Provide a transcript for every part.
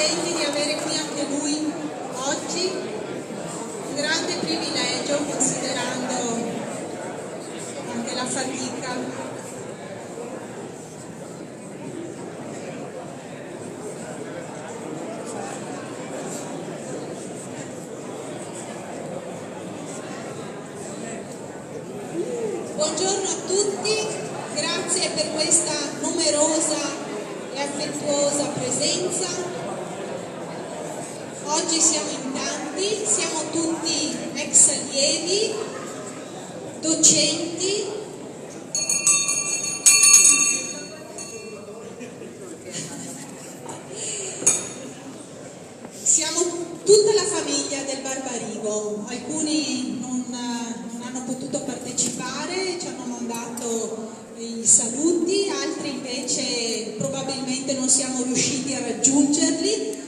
contenti di avere qui anche lui oggi, un grande privilegio considerando anche la fatica. Buongiorno a tutti, grazie per questa numerosa e affettuosa presenza. Oggi siamo in tanti, siamo tutti ex allievi, docenti, siamo tutta la famiglia del Barbarigo. Alcuni non hanno potuto partecipare, ci hanno mandato i saluti, altri invece probabilmente non siamo riusciti a raggiungerli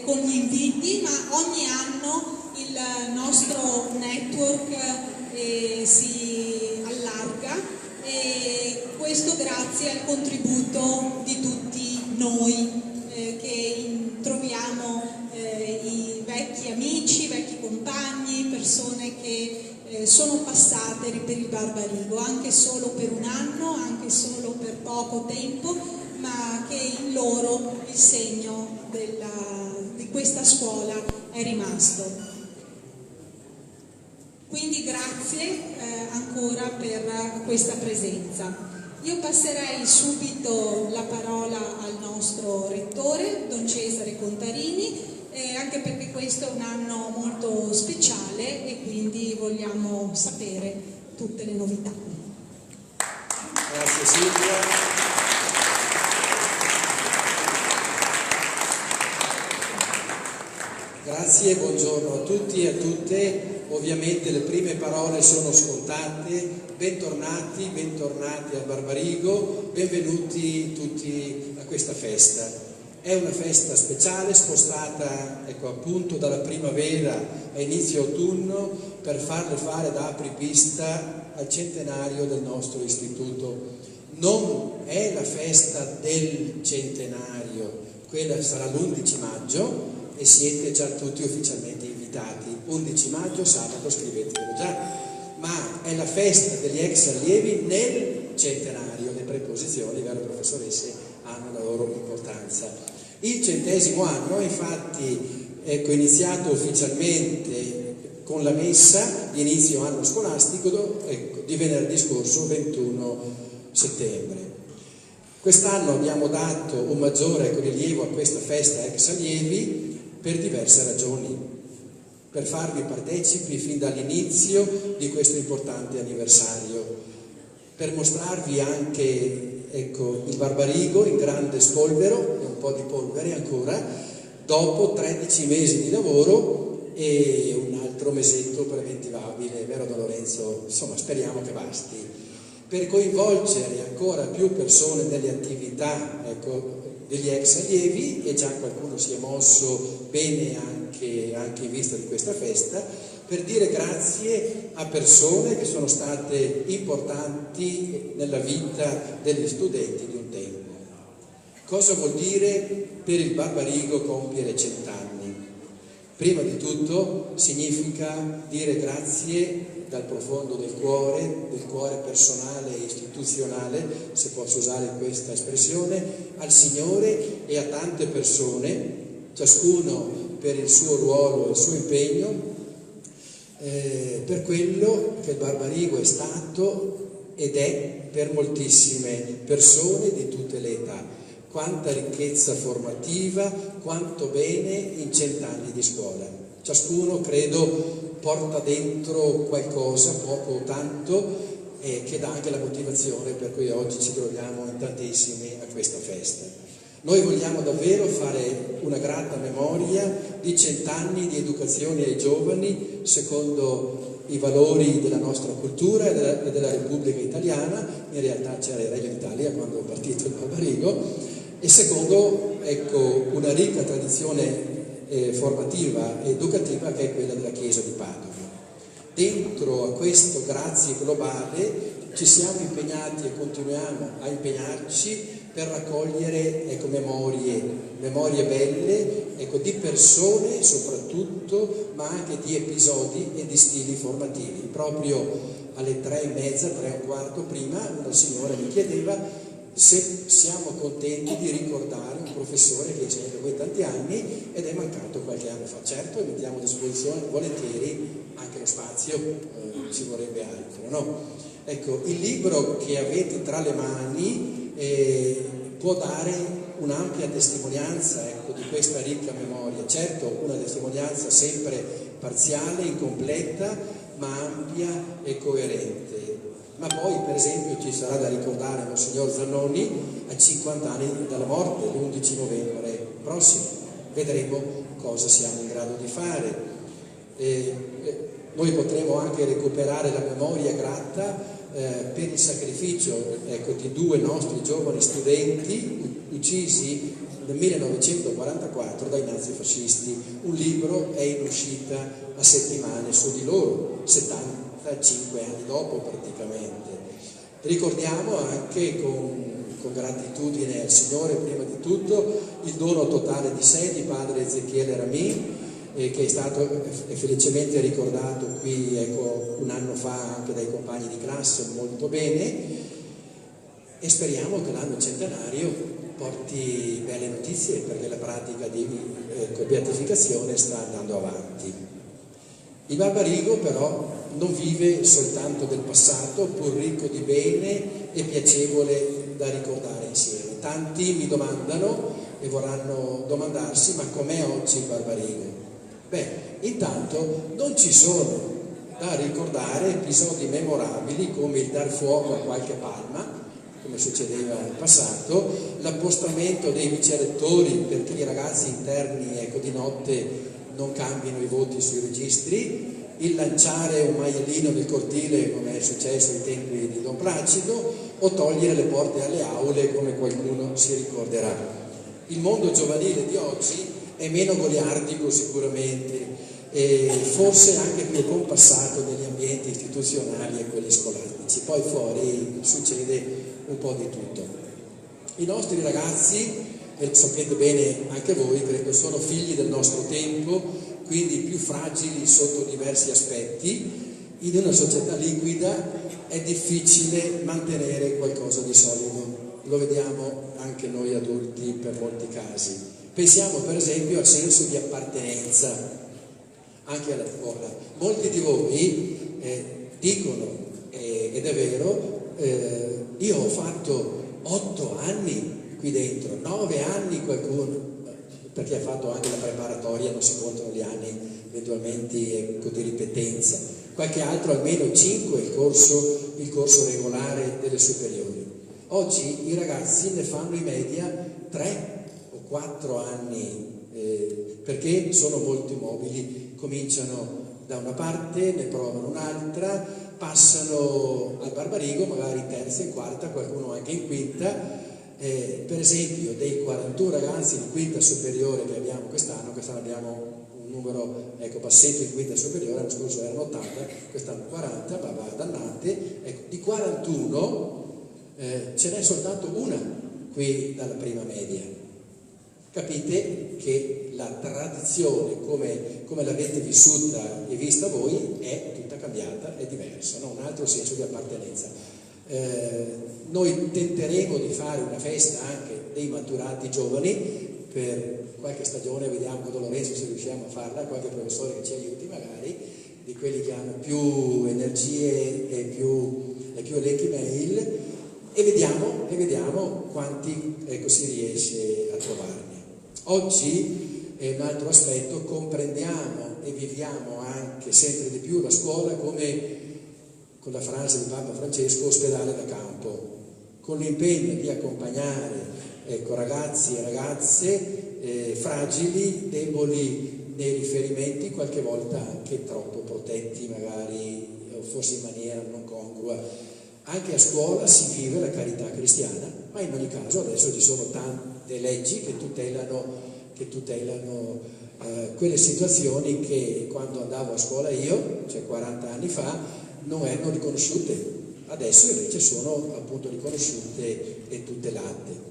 con gli inviti, ma ogni anno il nostro network si allarga, e questo grazie al contributo di tutti noi che troviamo i vecchi amici, vecchi compagni, persone che sono passate per il Barbarigo, anche solo per un anno, anche solo per poco tempo, ma che in loro il segno di questa scuola è rimasto. Quindi grazie ancora per questa presenza. Io passerei subito la parola al nostro rettore, Don Cesare Contarini, anche perché questo è un anno molto speciale e quindi vogliamo sapere tutte le novità. Grazie Silvia. Grazie, buongiorno a tutti e a tutte. Ovviamente le prime parole sono scontate. Bentornati al Barbarigo, benvenuti tutti a questa festa. È una festa speciale, spostata appunto dalla primavera a inizio autunno, per farle fare da apripista al centenario del nostro istituto. Non è la festa del centenario, quella sarà l'11 maggio e siete già tutti ufficialmente invitati. 11 maggio, sabato, scrivetelo già. Ma è la festa degli ex allievi nel centenario. Le preposizioni, vero professoresse, hanno la loro importanza. Il 100° anno, infatti, è iniziato ufficialmente con la messa di inizio anno scolastico di venerdì scorso, 21 settembre. Quest'anno abbiamo dato un maggiore rilievo a questa festa ex allievi per diverse ragioni, per farvi partecipi fin dall'inizio di questo importante anniversario, per mostrarvi anche il Barbarigo in grande spolvero e un po' di polvere ancora, dopo 13 mesi di lavoro e un altro mesetto preventivabile, vero Don Lorenzo? Insomma, speriamo che basti, per coinvolgere ancora più persone nelle attività degli ex allievi, e già qualcuno si è mosso bene anche in vista di questa festa, per dire grazie a persone che sono state importanti nella vita degli studenti di un tempo. Cosa vuol dire per il Barbarigo compiere 100 anni? Prima di tutto significa dire grazie dal profondo del cuore personale e istituzionale, se posso usare questa espressione, al Signore e a tante persone, ciascuno per il suo ruolo e il suo impegno, per quello che il Barbarigo è stato ed è per moltissime persone di tutte le età. Quanta ricchezza formativa, quanto bene in 100 anni di scuola. Ciascuno, credo, porta dentro qualcosa, poco o tanto, che dà anche la motivazione per cui oggi ci troviamo in tantissimi a questa festa. Noi vogliamo davvero fare una grata memoria di 100 anni di educazione ai giovani secondo i valori della nostra cultura e della Repubblica Italiana. In realtà c'era il Regno d'Italia quando è partito il Barbarigo, e secondo una ricca tradizione formativa e educativa che è quella della Chiesa di Padova. Dentro a questo grazie globale ci siamo impegnati e continuiamo a impegnarci per raccogliere, ecco, memorie belle, ecco, di persone soprattutto, ma anche di episodi e di stili formativi. Proprio alle 3:30, 3:15 prima, una signora mi chiedeva se siamo contenti di ricordare un professore che insegna da voi tanti anni ed è mancato qualche anno fa. Certo, mettiamo a disposizione volentieri anche lo spazio, ci vorrebbe altro, no? Ecco, il libro che avete tra le mani può dare un'ampia testimonianza, ecco, di questa ricca memoria. Certo, una testimonianza sempre parziale, incompleta, ma ampia e coerente. Ma poi, per esempio, ci sarà da ricordare Monsignor Zannoni a 50 anni dalla morte, l'11 novembre prossimo. Vedremo cosa siamo in grado di fare. Noi potremo anche recuperare la memoria grata per il sacrificio, ecco, di 2 nostri giovani studenti uccisi nel 1944 dai nazifascisti. Un libro è in uscita a settimane su di loro, 75 anni dopo praticamente. Ricordiamo anche con gratitudine al Signore prima di tutto il dono totale di sé di padre Ezechiele Ramì, che è stato felicemente ricordato qui, ecco, un anno fa anche dai compagni di classe molto bene, e speriamo che l'anno centenario porti belle notizie, perché la pratica di beatificazione sta andando avanti. Il Barbarigo però non vive soltanto del passato, pur ricco di bene e piacevole da ricordare insieme. Tanti mi domandano e vorranno domandarsi: ma com'è oggi il Barbarigo? Beh, intanto non ci sono da ricordare episodi memorabili come il dar fuoco a qualche palma, come succedeva in passato, l'appostamento dei vicerettori perché i ragazzi interni, ecco, di notte non cambino i voti sui registri, il lanciare un maialino nel cortile come è successo ai tempi di Don Placido, o togliere le porte alle aule come qualcuno si ricorderà. Il mondo giovanile di oggi è meno goliardico sicuramente e forse anche più compassato negli ambienti istituzionali e quelli scolastici. Poi fuori succede un po' di tutto. I nostri ragazzi, e sapete bene anche voi, credo, sono figli del nostro tempo, quindi più fragili sotto diversi aspetti. In una società liquida è difficile mantenere qualcosa di solido, lo vediamo anche noi adulti per molti casi. Pensiamo per esempio al senso di appartenenza anche alla scuola. Molti di voi dicono, ed è vero, io ho fatto 8 anni qui dentro, 9 anni qualcuno, perché ha fatto anche la preparatoria, non si contano gli anni eventualmente, ecco, di ripetenza, qualche altro almeno 5 il corso regolare delle superiori. Oggi i ragazzi ne fanno in media 3 o 4 anni, perché sono molto immobili, cominciano da una parte, ne provano un'altra, passano al Barbarigo, magari in terza, in quarta, qualcuno anche in quinta. Per esempio dei 41 ragazzi di quinta superiore che abbiamo quest'anno abbiamo un numero, ecco, bassetto in quinta superiore, l'anno scorso erano 80, quest'anno 40, ma dannate, ecco, di 41 ce n'è soltanto una qui dalla prima media. Capite che la tradizione, come l'avete vissuta e vista voi, è tutta cambiata, è diversa, no? Un altro senso di appartenenza. Noi tenteremo di fare una festa anche dei maturati giovani per qualche stagione, vediamo con Lorenzo se riusciamo a farla, qualche professore che ci aiuti magari, di quelli che hanno più energie e più elenchi mail, e vediamo quanti, ecco, si riesce a trovarne. Oggi è un altro aspetto, comprendiamo e viviamo anche sempre di più la scuola come, con la frase di Papa Francesco, ospedale da campo, con l'impegno di accompagnare, ecco, ragazzi e ragazze fragili, deboli nei riferimenti, qualche volta anche troppo protetti magari, o forse in maniera non congrua. Anche a scuola si vive la carità cristiana, ma in ogni caso adesso ci sono tante leggi che tutelano quelle situazioni che quando andavo a scuola io, cioè 40 anni fa, non erano riconosciute. Adesso invece sono appunto riconosciute e tutelate.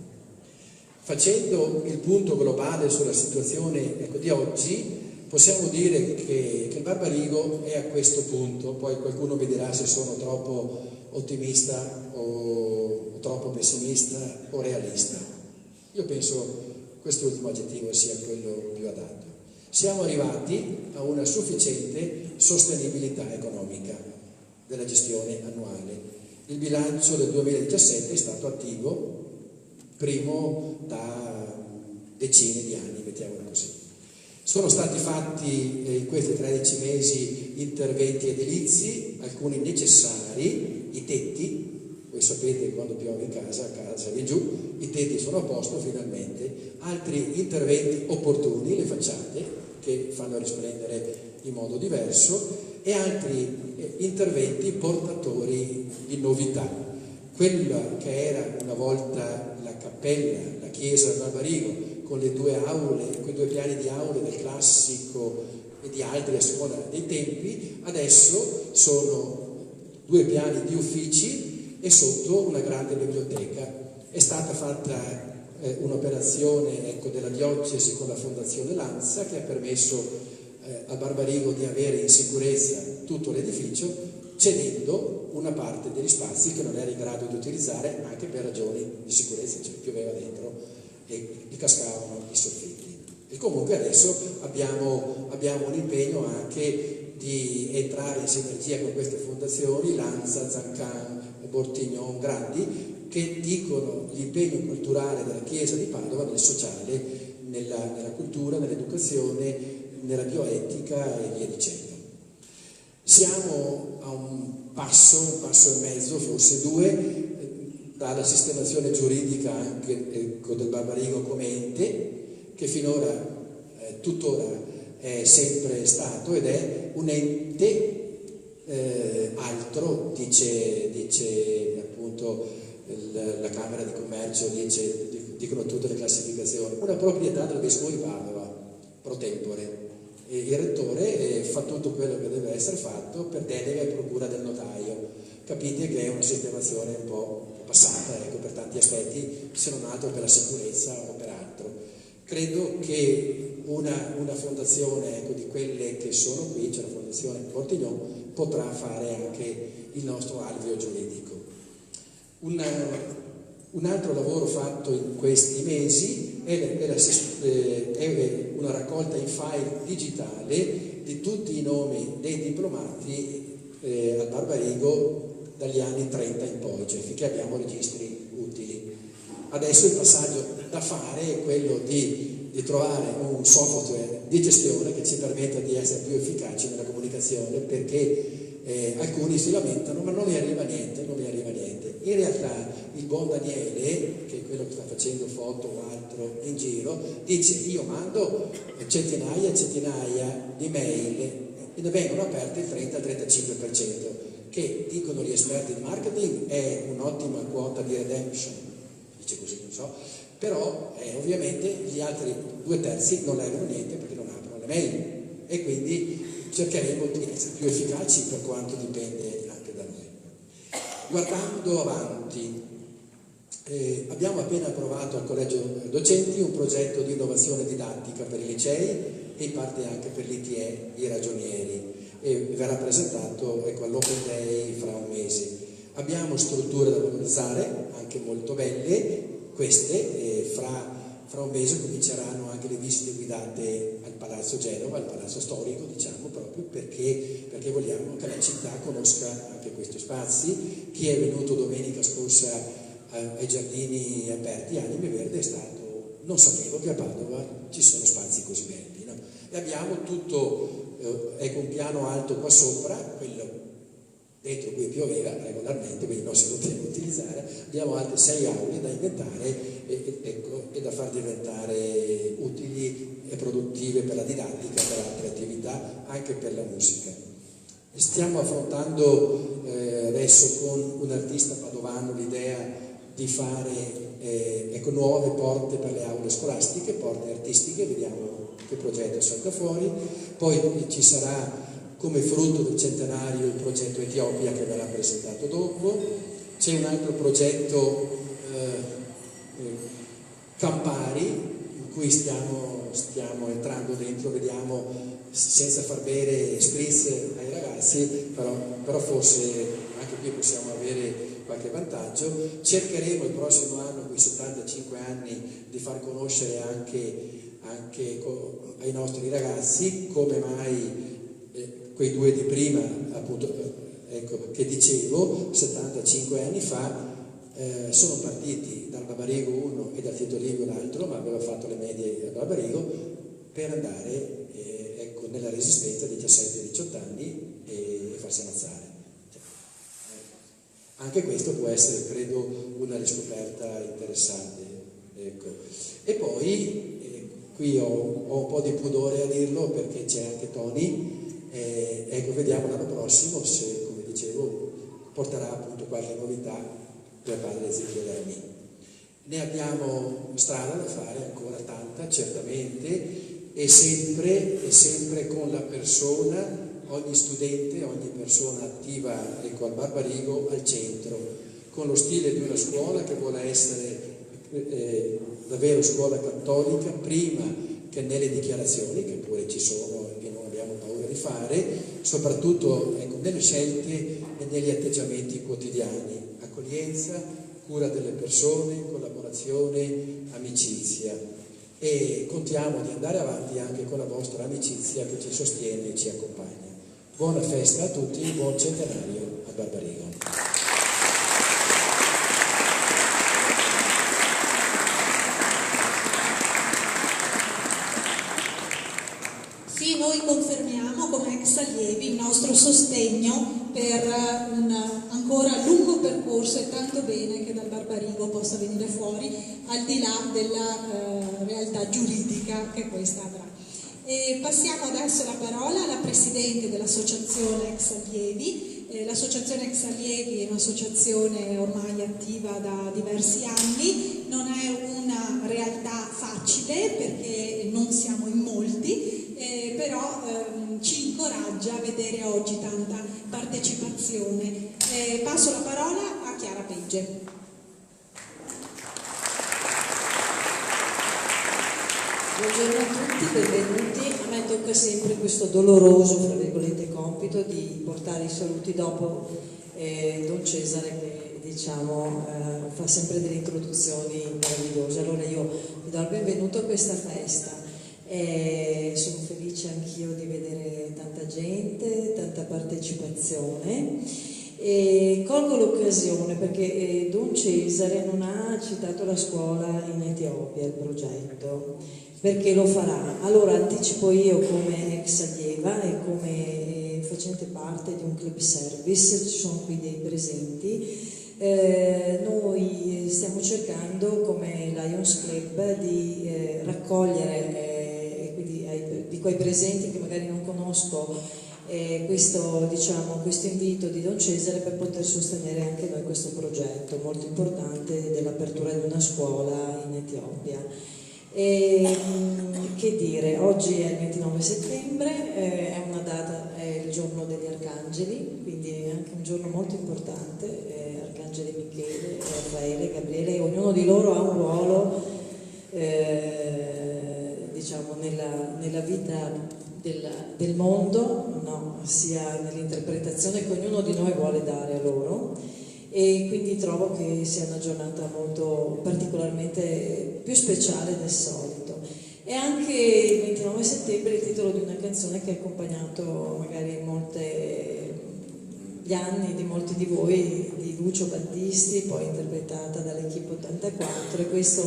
Facendo il punto globale sulla situazione di oggi, possiamo dire che il Barbarigo è a questo punto. Poi qualcuno mi dirà se sono troppo ottimista o troppo pessimista o realista. Io penso quest'ultimo aggettivo sia quello più adatto. Siamo arrivati a una sufficiente sostenibilità economica della gestione annuale. Il bilancio del 2017 è stato attivo, primo da decine di anni, mettiamola così. Sono stati fatti in questi 13 mesi interventi edilizi, alcuni necessari, i tetti. Voi sapete che quando piove in casa viene giù, i tetti sono a posto finalmente, altri interventi opportuni, le facciate, che fanno risplendere in modo diverso, e altri interventi portatori di novità. Quella che era una volta la cappella, la chiesa del Barbarigo, con le due aule, quei due piani di aule del classico e di altri a seconda dei tempi, adesso sono due piani di uffici e sotto una grande biblioteca. È stata fatta un'operazione della diocesi con la Fondazione Lanza che ha permesso al Barbarigo di avere in sicurezza tutto l'edificio, cedendo una parte degli spazi che non era in grado di utilizzare anche per ragioni di sicurezza, cioè pioveva dentro e gli cascavano i soffitti. E comunque adesso abbiamo un impegno anche di entrare in sinergia con queste fondazioni, Lanza, Zancan, Bortignon, Grandi, che dicono l'impegno culturale della Chiesa di Padova nel sociale, nella cultura, nell'educazione, nella bioetica e via dicendo. Siamo a un passo e mezzo, forse due, dalla sistemazione giuridica anche del Barbarigo come ente, che finora, tuttora è sempre stato ed è un ente altro, dice appunto la Camera di Commercio, dicono tutte le classificazioni, una proprietà del Vescovo di Padova, pro tempore. E il rettore fa tutto quello che deve essere fatto per delega e procura del notaio. Capite che è una sistemazione un po' passata, per tanti aspetti, se non altro per la sicurezza o per altro. Credo che una fondazione di quelle che sono qui, cioè la Fondazione Bortignon, potrà fare anche il nostro alveo giuridico. Un altro lavoro fatto in questi mesi è una raccolta in file digitale di tutti i nomi dei diplomati al Barbarigo dagli anni 30 in poi, cioè finché abbiamo registri utili. Adesso il passaggio da fare è quello di trovare un software di gestione che ci permetta di essere più efficaci nella comunicazione, perché alcuni si lamentano ma non mi arriva niente. In realtà il buon Daniele, che è quello che sta facendo foto o altro in giro, dice: io mando centinaia di mail e ne vengono aperte il 30-35%, che dicono gli esperti di marketing è un'ottima quota di redemption, dice così, non so, però ovviamente gli altri 2/3 non leggono niente perché non aprono le mail, e quindi cercheremo di essere più efficaci per quanto dipende anche da noi. Guardando avanti, abbiamo appena approvato al Collegio Docenti un progetto di innovazione didattica per i licei e in parte anche per l'ITE, i ragionieri, e verrà presentato all'Open Day fra un mese. Abbiamo strutture da valorizzare, anche molto belle queste, e fra un mese cominceranno anche le visite guidate al Palazzo Genova, al Palazzo Storico, diciamo, proprio perché vogliamo che la città conosca anche questi spazi. Chi è venuto domenica scorsa ai giardini aperti Anime Verde è stato: non sapevo che a Padova ci sono spazi così belli, no? E abbiamo tutto, un piano alto qua sopra, quello dentro cui pioveva regolarmente, quindi non si poteva utilizzare. Abbiamo altre 6 aule da inventare e da far diventare utili e produttive per la didattica, per altre attività, anche per la musica. Stiamo affrontando adesso con un artista padovano l'idea di fare nuove porte per le aule scolastiche, porte artistiche, vediamo che progetto salta fuori. Poi ci sarà come frutto del centenario il progetto Etiopia, che verrà presentato dopo. C'è un altro progetto Campari, in cui stiamo entrando dentro, vediamo, senza far bere spritz ai ragazzi, però forse anche qui possiamo avere qualche vantaggio. Cercheremo il prossimo anno, con i 75 anni, di far conoscere anche ai nostri ragazzi come mai quei due di prima, appunto, ecco, che dicevo, 75 anni fa, sono partiti dal Barbarigo uno e dal Tito Livio l'altro, ma aveva fatto le medie al Barbarigo, per andare ecco, nella resistenza di 17-18 anni e farsi ammazzare. Anche questo può essere, credo, una riscoperta interessante. Ecco. E poi, qui ho un po' di pudore a dirlo perché c'è anche Tony, ecco, vediamo l'anno prossimo se, come dicevo, porterà appunto qualche novità per padre Ezechiele Rami. Ne abbiamo strada da fare, ancora tanta, certamente, e sempre con la persona, ogni studente, ogni persona attiva, ecco, al Barbarigo al centro, con lo stile di una scuola che vuole essere davvero scuola cattolica, prima che nelle dichiarazioni, che pure ci sono e che non abbiamo paura di fare, soprattutto, ecco, nelle scelte e negli atteggiamenti quotidiani, accoglienza, cura delle persone, collaborazione, amicizia, e contiamo di andare avanti anche con la vostra amicizia che ci sostiene e ci accompagna. Buona festa a tutti, buon centenario a Barbarigo. Sì, noi confermiamo come ex allievi il nostro sostegno per un ancora lungo percorso e tanto bene che dal Barbarigo possa venire fuori, al di là della realtà giuridica che questa avrà. E passiamo adesso la parola alla Presidente dell'Associazione Ex Allievi. L'Associazione Ex Allievi è un'associazione ormai attiva da diversi anni, non è una realtà facile perché non siamo in molti, però ci incoraggia a vedere oggi tanta partecipazione. Passo la parola a Chiara Pegge. Buongiorno a tutti, benvenuti. A me tocca sempre questo doloroso, fra virgolette, compito di portare i saluti dopo Don Cesare che, diciamo, fa sempre delle introduzioni meravigliose. Allora io vi do il benvenuto a questa festa. Sono felice anch'io di vedere tanta gente, tanta partecipazione. E colgo l'occasione perché Don Cesare non ha citato la scuola in Etiopia, il progetto, perché lo farà. Allora anticipo io come ex allieva e come facente parte di un club service, ci sono qui dei presenti, noi stiamo cercando come Lions Club di raccogliere, quindi di quei presenti che magari non conosco, questo invito di Don Cesare per poter sostenere anche noi questo progetto molto importante dell'apertura di una scuola in Etiopia. Che dire, oggi è il 29 settembre, è una data, è il giorno degli arcangeli, quindi è anche un giorno molto importante, Arcangeli Michele, Raffaele, Gabriele, ognuno di loro ha un ruolo diciamo nella vita del mondo, no? Sia nell'interpretazione che ognuno di noi vuole dare a loro, e quindi trovo che sia una giornata molto particolarmente più speciale del solito. E anche il 29 settembre il titolo di una canzone che ha accompagnato magari gli anni di molti di voi, di Lucio Battisti, poi interpretata dall'Equipe 84, e questo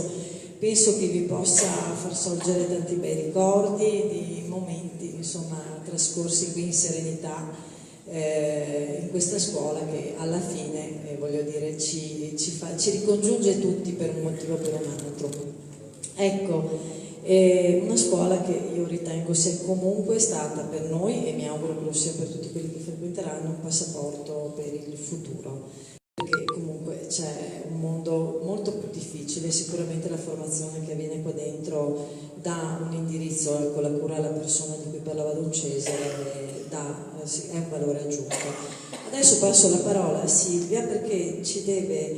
penso che vi possa far sorgere tanti bei ricordi di momenti, insomma, trascorsi qui in serenità in questa scuola che alla fine, voglio dire, ci ricongiunge tutti per un motivo o per un altro. Ecco, una scuola che io ritengo sia comunque stata per noi, e mi auguro che lo sia per tutti quelli che frequenteranno, un passaporto per il futuro, perché comunque c'è un mondo molto più difficile. Sicuramente la formazione che avviene qua dentro dà un indirizzo con la cura alla persona di cui parlava Don Cesare, è un valore aggiunto. Adesso passo la parola a Silvia perché ci deve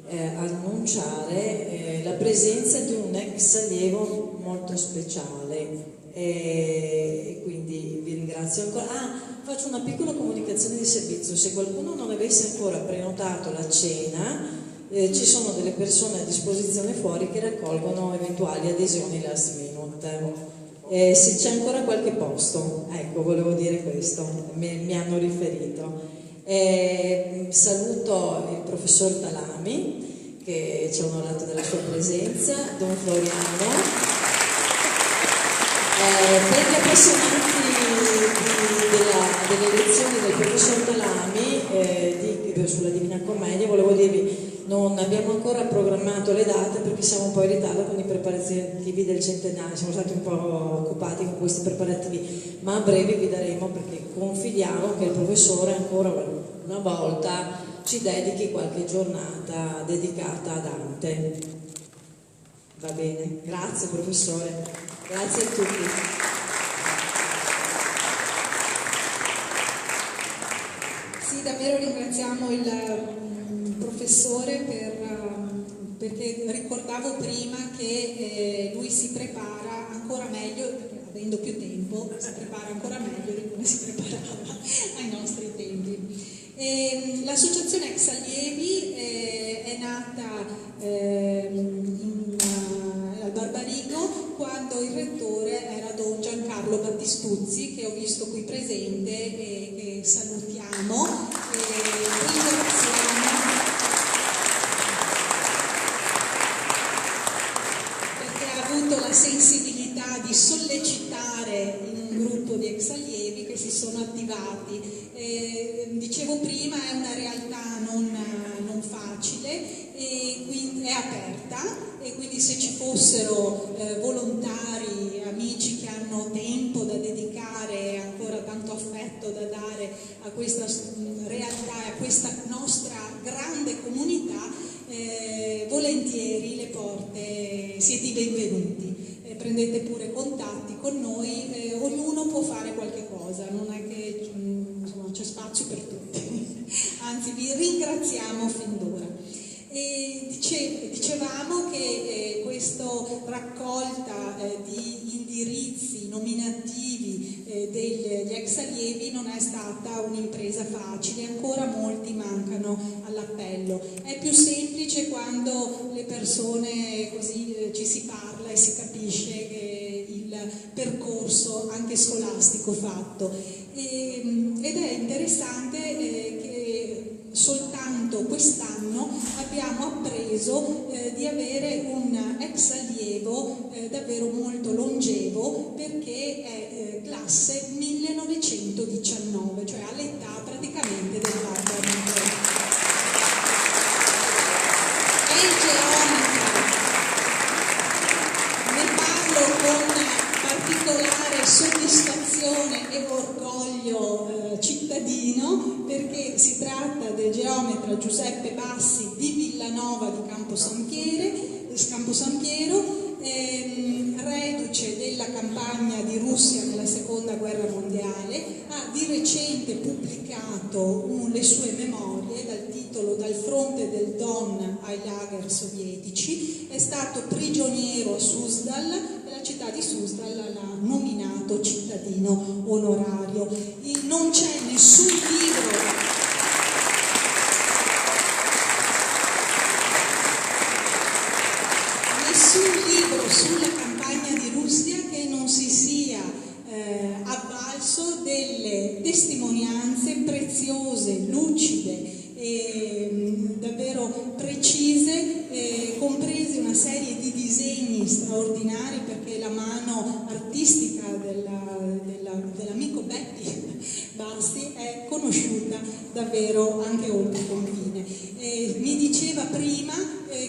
annunciare la presenza di un ex allievo molto speciale e quindi vi ringrazio ancora. Faccio una piccola comunicazione di servizio: se qualcuno non avesse ancora prenotato la cena, ci sono delle persone a disposizione fuori che raccolgono eventuali adesioni last minute. Se c'è ancora qualche posto, ecco, volevo dire questo, mi hanno riferito. Saluto il professor Talami che ci ha onorato della sua presenza, Don Floriano. Per gli appassionati delle lezioni del professor Talami sulla Divina Commedia, volevo dirvi: non abbiamo ancora programmato le date perché siamo un po' in ritardo con i preparativi del centenario, siamo stati un po' occupati con questi preparativi, ma a breve vi daremo, perché confidiamo che il professore ancora una volta ci dedichi qualche giornata dedicata a Dante. Va bene? Grazie professore, grazie a tutti. Sì, davvero ringraziamo il professore perché ricordavo prima che lui si prepara ancora meglio, perché avendo più tempo si prepara ancora meglio di come si preparava ai nostri tempi. L'associazione Ex Allievi è nata al Barbarigo quando il rettore era Don Giancarlo Battistuzzi, che ho visto qui presente e che salutiamo e ringraziamo, perché ha avuto la sensibilità di sollecitare in un gruppo di ex allievi che si sono attivati. Dicevo prima, è una realtà non facile e quindi è aperta, e quindi se ci fossero volontari, amici che hanno tempo da dedicare e ancora tanto affetto da dare a questa realtà e a questa nostra grande comunità, volentieri le porte, siete i benvenuti. Prendete pure contatti con noi, ognuno può fare qualche cosa, non è che insomma, c'è spazio per tutti, anzi vi ringraziamo fin d'ora. E dicevamo che questa raccolta di indirizzi nominativi degli ex allievi non è stata un'impresa facile, ancora molti mancano all'appello. È più semplice quando le persone così ci si parla e si capisce che il percorso anche scolastico fatto. Ed è interessante che soltanto quest'anno abbiamo appreso di avere un ex allievo davvero molto longevo, perché è classe 1919, cioè all'età praticamente del Barbarigo. È il geometra. Ne parlo con particolare soddisfazione e orgoglio cittadino, perché si tratta del geometra Giuseppe Bassi di Villanova di Camposampiero, reduce della campagna di Russia nella seconda guerra mondiale. Ha di recente pubblicato le sue memorie dal titolo Dal fronte del Don ai lager sovietici. È stato prigioniero a Suzdal e la città di Suzdal l'ha nominato cittadino onorario. Non c'è nessun libro sulla campagna di Russia che non si sia avvalso delle testimonianze preziose, lucide e davvero precise, compresi una serie di disegni straordinari, perché la mano artistica dell'amico Betty Basti è conosciuta davvero anche oltre confine. Mi diceva prima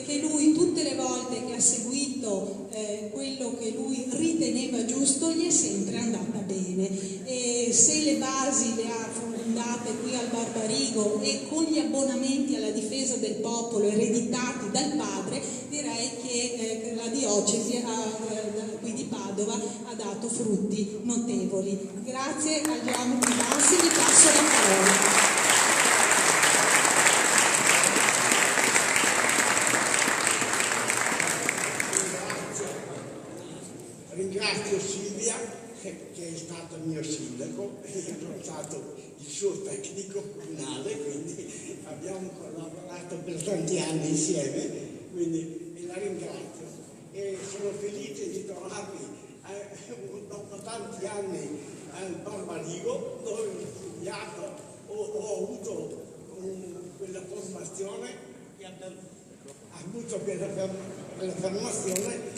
che lui, tutte le volte che ha seguito quello che lui riteneva giusto, gli è sempre andata bene, e se le basi le ha fondate qui al Barbarigo e con gli abbonamenti alla difesa del popolo ereditati dal padre, direi che la diocesi qui di Padova ha dato frutti notevoli. Grazie al geometra Bassi, vi passo la parola. il mio sindaco, sono stato il suo tecnico comunale, quindi abbiamo collaborato per tanti anni insieme, quindi la ringrazio e sono felice di trovarmi dopo tanti anni al Barbarigo, dove ho studiato, ho avuto quella formazione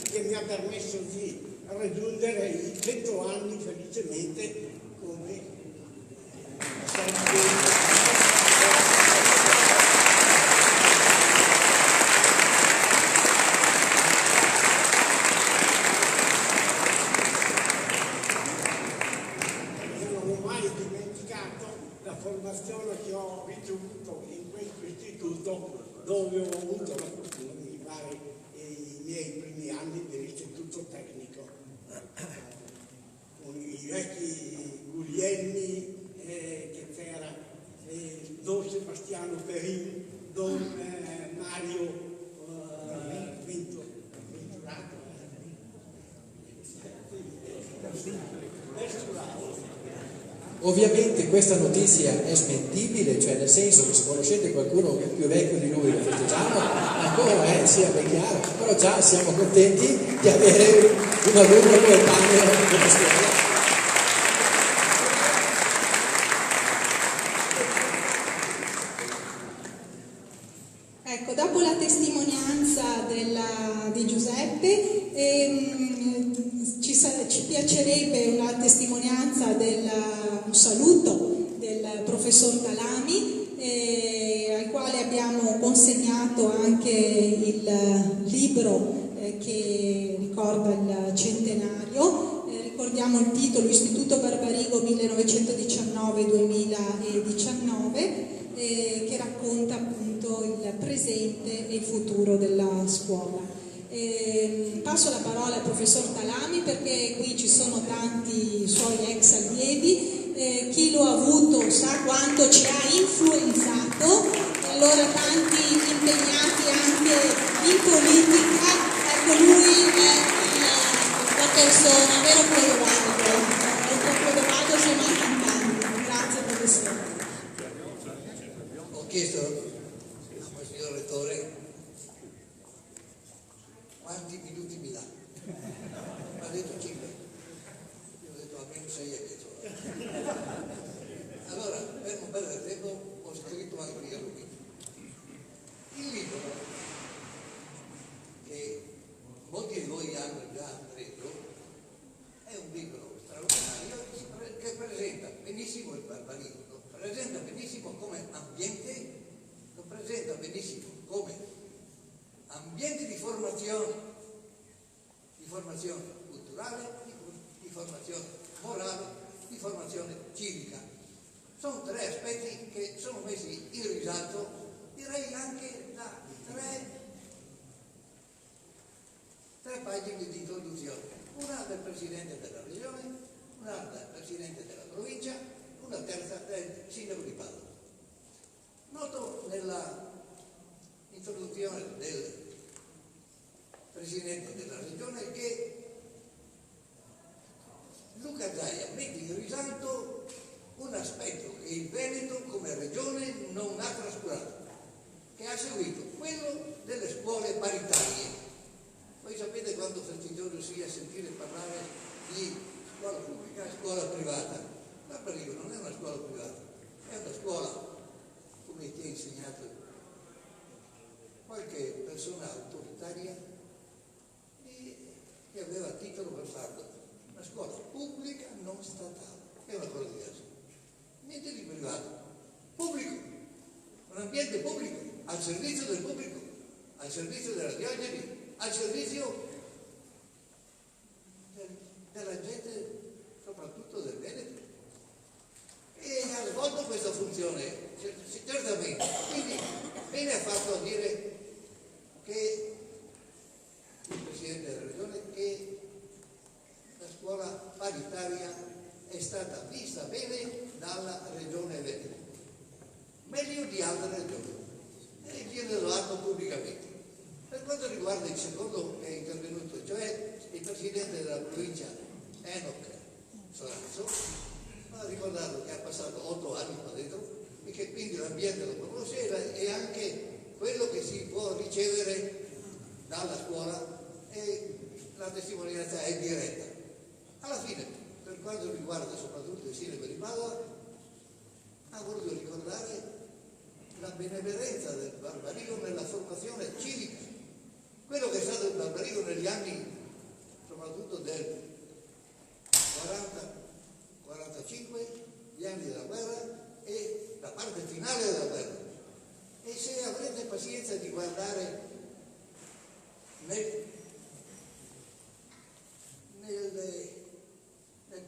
che mi ha permesso di raggiungere i 100 anni felicemente come non ho mai dimenticato la formazione che ho ricevuto in questo istituto, dove ho avuto la fortuna di fare i miei primi anni dell'istituto tecnico, con i vecchi Guglielmi che c'era, Don Sebastiano Perin, Don Mario Venturato, Ovviamente questa notizia è smentibile, cioè nel senso che se conoscete qualcuno che è più vecchio di lui lo festeggiamo, ancora sia ben chiaro, però già siamo contenti di avere un alunno coetaneo della scuola. Ecco, dopo la testimonianza di Giuseppe, ci piacerebbe una testimonianza, un saluto del professor Talami, al quale abbiamo consegnato anche il libro che ricorda il centenario. Ricordiamo il titolo: Istituto Barbarigo 1919-2019, che racconta appunto il presente e il futuro della scuola. Passo la parola al professor Talami, perché qui ci sono tanti suoi ex allievi, chi lo ha avuto sa quanto ci ha influenzato, e allora tanti impegnati anche in politica. Ecco, lui è la persona, vero Clodovaldo? Con Clodovaldo siamo anche in tanti. Grazie professore. Ho chiesto al signor Rettore quanti minuti mi dà. Mi ha detto 5. Io ho detto almeno 6 e mezzo. Allora, per non perdere tempo, ho scritto anche io lui. Il libro, che molti di voi hanno già letto, è un libro straordinario che presenta benissimo il Barbarigo, lo presenta benissimo come ambiente, lo presenta benissimo come ambiente di formazione culturale, di formazione morale, di formazione civica. Sono 3 aspetti che sono messi in risalto, direi anche da 3 pagine di introduzione, una del Presidente della Regione, una del Presidente della Provincia, una terza del Sindaco di Padova. Noto nella introduzione del Presidente della Regione che Luca Zaia mette in risalto un aspetto che il Veneto come regione non ha trascurato, che ha seguito, quello delle scuole paritarie. Voi sapete quanto fastidioso sia sentire parlare di scuola pubblica e scuola privata. Barbarigo non è una scuola privata, è una scuola, come ti ha insegnato qualche persona autoritaria che aveva titolo per farlo, una scuola pubblica non statale, è una cosa diversa. Niente di privato, pubblico, un ambiente pubblico, al servizio del pubblico, al servizio della diocesi, al servizio della gente, soprattutto del Veneto. E ha svolto questa funzione, certamente. Quindi bene ha fatto a dire che il Presidente della Regione che la scuola paritaria è stata vista bene dalla Regione Veneto, meglio di altre regioni, e gliene do atto pubblicamente. Per quanto riguarda il secondo che è intervenuto, cioè il Presidente della provincia Enoch Soranzo, ha ricordato che ha passato 8 anni qua dentro e che quindi l'ambiente lo conosce e anche quello che si può ricevere dalla scuola, e la testimonianza è diretta. Alla fine, per quanto riguarda soprattutto il cinema di Padova, ha voluto ricordare la benemerenza del Barbarigo nella formazione civica, quello che è stato il Barbarigo negli anni soprattutto del 40-45, gli anni della guerra e la parte finale della guerra. E se avrete pazienza di guardare nel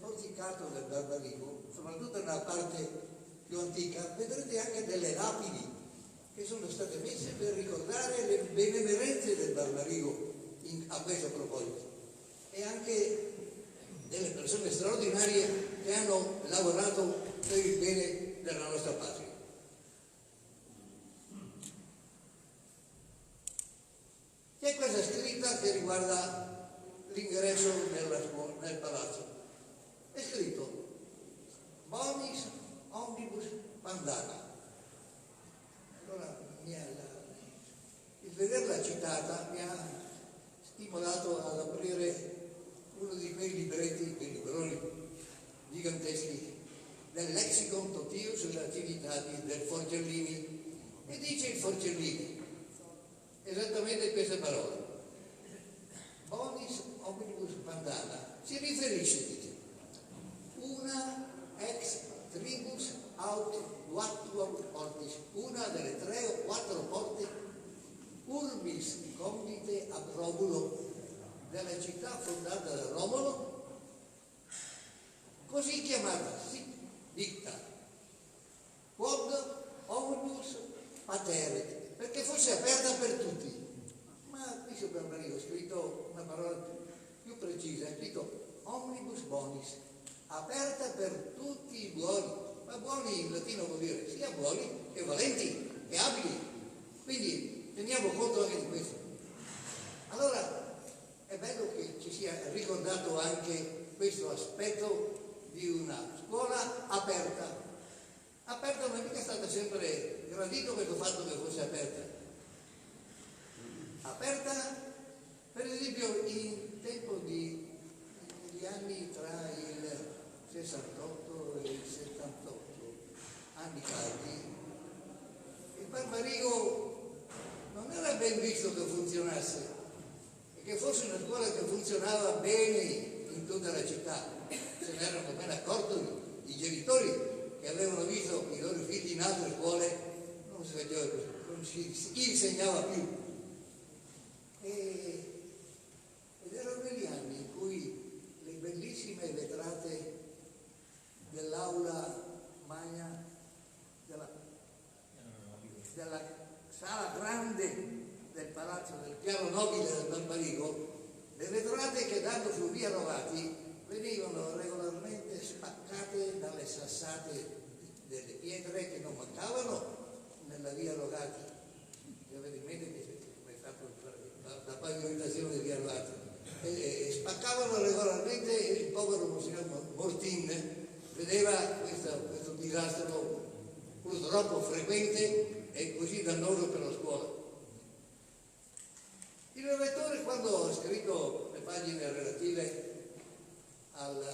porticato del Barbarigo, soprattutto nella parte più antica, vedrete anche delle lapidi che sono state messe per ricordare le benemerenze del Barbarigo a questo proposito, e anche delle persone straordinarie che hanno lavorato per il bene della nostra patria. C'è questa scritta che riguarda l'ingresso nel palazzo. È scritto Bonis Omnibus Pandana. Allora il vederla citata mi ha stimolato ad aprire uno di quei libretti, quei libroni giganteschi del Lexicon Totius Latinitatis del Forcellini, e dice il Forcellini esattamente queste parole: Bonis Omnibus Pandana, si riferisce, dice, una ex tribus aut quattuor portis, una delle 3 o 4 porte urbis condite ab Romulo, della città fondata da Romolo, così chiamata, si dicta, quod omnibus pateret, perché fosse aperta per tutti. Ma qui sopra Barbarigo ho scritto una parola più precisa, è scritto omnibus bonis, aperta per tutti i buoni. Ma buoni in latino vuol dire sia buoni che valenti che abili, quindi teniamo conto anche di questo. Allora è bello che ci sia ricordato anche questo aspetto di una scuola aperta. Aperta non è mica stata sempre gradito questo fatto che fosse aperta. Aperta, per esempio, in tempo negli anni tra il 68 e il 78, anni caldi, il Barbarigo non era ben visto che funzionasse e che fosse una scuola che funzionava bene in tutta la città. Se ne erano ben accorti i genitori che avevano visto i loro figli in altre scuole, non si insegnava più. Ed erano quegli anni in cui le bellissime vetrate dell'aula magna, della sala grande del palazzo, del piano nobile del Barbarigo, le vetrate che dando su via Rovati venivano regolarmente spaccate dalle sassate delle pietre che non mancavano nella via Rogati. Avete in mente che è stata la pavimentazione di via Rogati, e spaccavano regolarmente. Il povero Monsignor Mortin vedeva questo disastro purtroppo frequente e così dannoso per la scuola. Il rettore, quando ha scritto le pagine relative al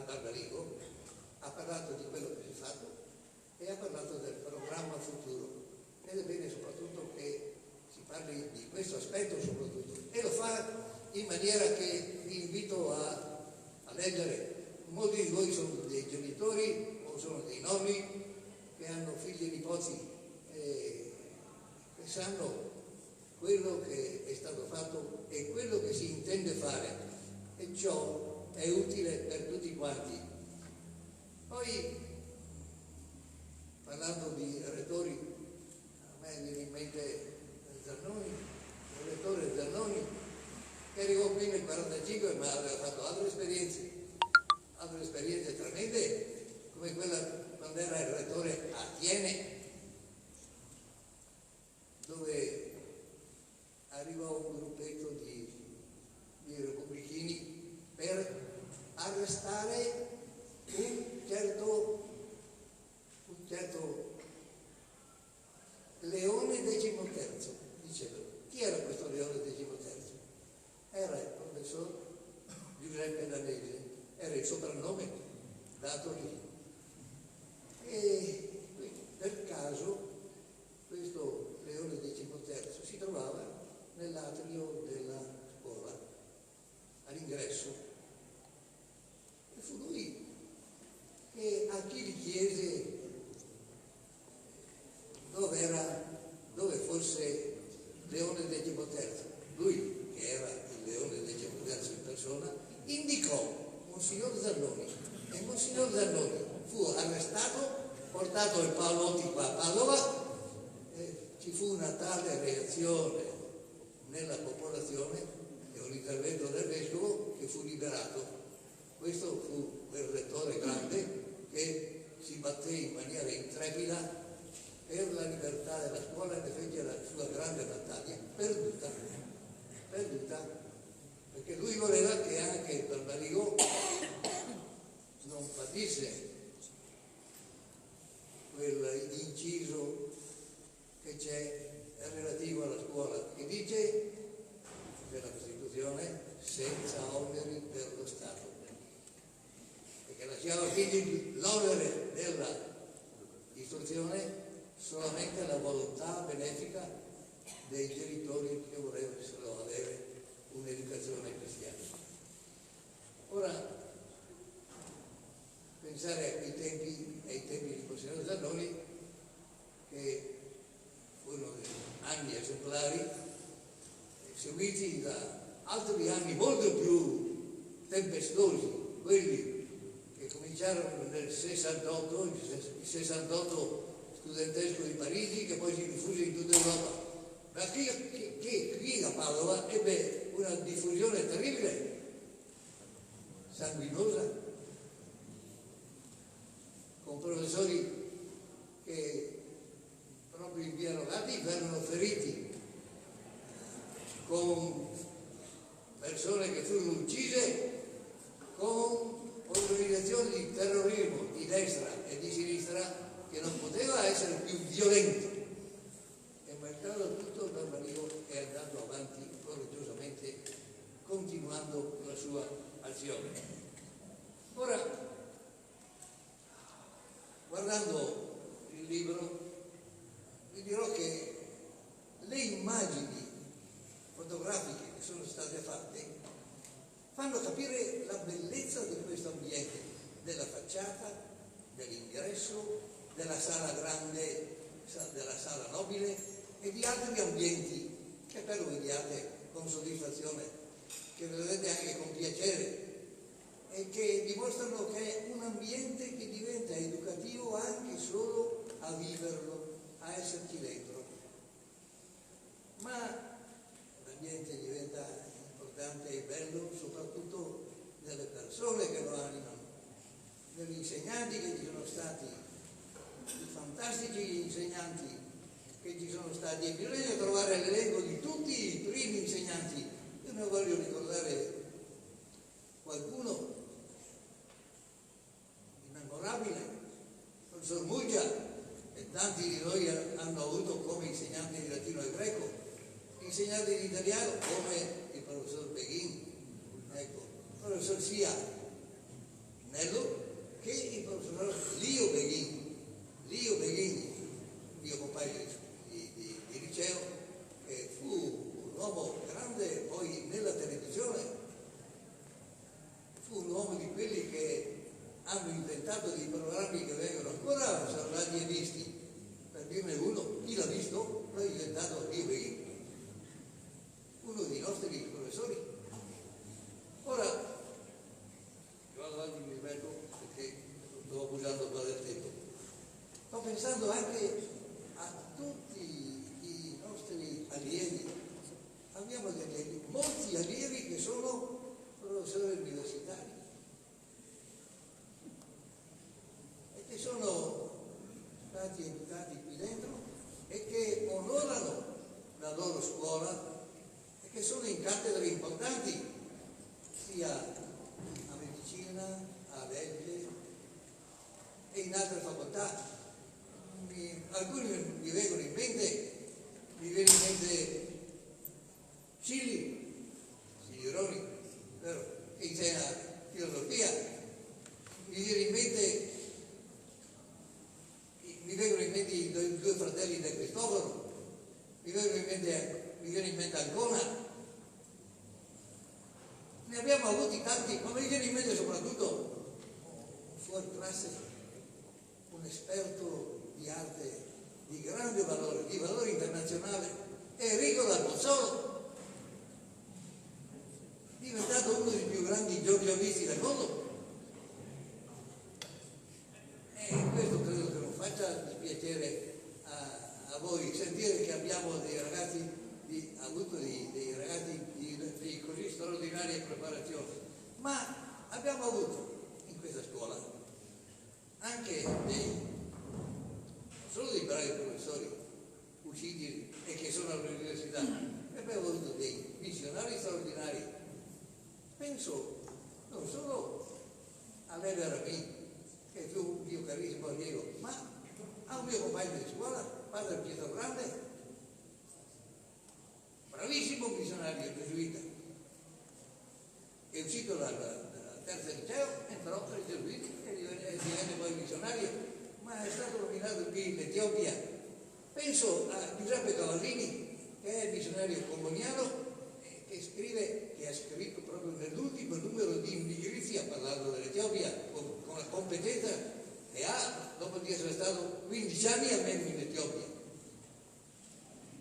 Barbarigo, ha parlato di quello che si è fatto e ha parlato del programma futuro, ed è bene soprattutto che si parli di questo aspetto soprattutto, e lo fa in maniera che vi invito a leggere. Molti di voi sono dei genitori o sono dei nonni che hanno figli e nipoti che sanno quello che è stato fatto e quello che si intende fare, e ciò è utile per tutti quanti. Poi, parlando di rettori, a me viene in mente Zannoni, il rettore Zannoni, che arrivò qui nel 1945 ma aveva fatto altre esperienze tremende, come quella quando era il rettore a Thiene, dove arrivò un gruppetto di repubblichini per arrestare un certo Leone XIII, diceva. Chi era questo Leone XIII? Era il professor Giuseppe Danese, era il soprannome datogli. E per caso questo Leone XIII si trovava nell'atrio della scuola, all'ingresso. E fu lui che a chi gli chiese dove fosse Leone XIII. Lui, che era il Leone XIII in persona, indicò Monsignor Zannoni, e Monsignor Zannoni fu arrestato, portato ai Paolotti qua a Padova, e ci fu una tale reazione nella popolazione e un intervento del vescovo che fu liberato. Questo fu quel rettore grande che si batté in maniera intrepida per la libertà della scuola e ne fece la sua grande battaglia, perduta, perché lui voleva che anche il Barbarigo non patisse quell'inciso che c'è relativo alla scuola, che dice per la Costituzione senza oneri per lo Stato, perché lasciava quindi l'onere dell'istruzione solamente alla volontà benefica dei genitori che volessero avere un'educazione cristiana. Ora, pensare ai tempi di Monsignor Zannoni, che furono anni esemplari, seguiti da altri anni molto più tempestosi, quelli che cominciarono nel 68, il 68 studentesco di Parigi, che poi si diffuse in tutta Europa, ma qui a Padova ebbe una diffusione terribile, sanguinosa, con professori che proprio in via Rogati vennero feriti, con persone che furono uccise, con organizzazioni di terrorismo di destra e di sinistra che non poteva essere più violento. E malgrado tutto il Barbarigo è andato avanti coraggiosamente, continuando la sua azione. Ora, guardando il libro, vi dirò che le immagini fotografiche che sono state fatte fanno capire la bellezza di questo ambiente, della facciata, dell'ingresso, della sala grande, della sala nobile e di altri ambienti che però vediate con soddisfazione, che vedete anche con piacere e che dimostrano che è un ambiente che diventa educativo anche solo a viverlo, a esserci dentro. Ma l'ambiente diventa importante e bello soprattutto nelle persone che lo animano, negli insegnanti che ci sono stati, i fantastici insegnanti che ci sono stati, e bisogna trovare l'elenco di tutti i primi insegnanti. Io ne voglio ricordare qualcuno immemorabile, il professor Muggia, e tanti di noi hanno avuto come insegnanti di latino e greco, insegnanti di italiano come il professor Beghin, ecco, il professor sia Nello, che il professor Lio Beghin, mio compagno di liceo, che fu un uomo grande poi nella televisione, fu un uomo di quelli che hanno inventato dei programmi che vengono ancora osservati e visti. Per dirne uno, chi l'ha visto l'ha inventato Lio Beghin, uno dei nostri professori. Ora, io avanti mi ripeto perché sto abusando un po' del tempo. Sto pensando anche a tutti i nostri allievi. Abbiamo molti allievi che sono professori universitari e che sono stati educati qui dentro e che onorano la loro scuola e che sono in cattedre importanti sia a medicina in altre facoltà. Alcuni mi vengono in mente, Ciglioroni, vero? Che insegna filosofia, mi vengono in mente i due fratelli del Cristoforo, mi viene in mente Ancona. Ne abbiamo avuti tanti, ma mi viene in mente soprattutto un fuori classe, un esperto di arte di grande valore, di valore internazionale, Enrico Dal Pozzolo, diventato uno dei più grandi giornalisti del mondo. E questo credo che non faccia dispiacere a voi sentire che abbiamo dei ragazzi dei ragazzi di così straordinaria preparazione, ma abbiamo avuto in questa scuola anche non solo dei bravi professori usciti e che sono all'università, abbiamo avuto dei visionari straordinari. Penso non solo a Lele Ramì, che fu un mio carissimo allievo, ma a un mio compagno di scuola, padre Pietro Grande, bravissimo visionario gesuita. È uscito dal terzo liceo, entrò tra i gesuiti e divenne poi visionario, ma è stato nominato qui in Etiopia. Penso a Giuseppe Cavallini, che è visionario comboniano, che ha scritto proprio nell'ultimo numero di Immigrisia parlando dell'Etiopia con la competenza che ha dopo di essere stato 15 anni almeno in Etiopia.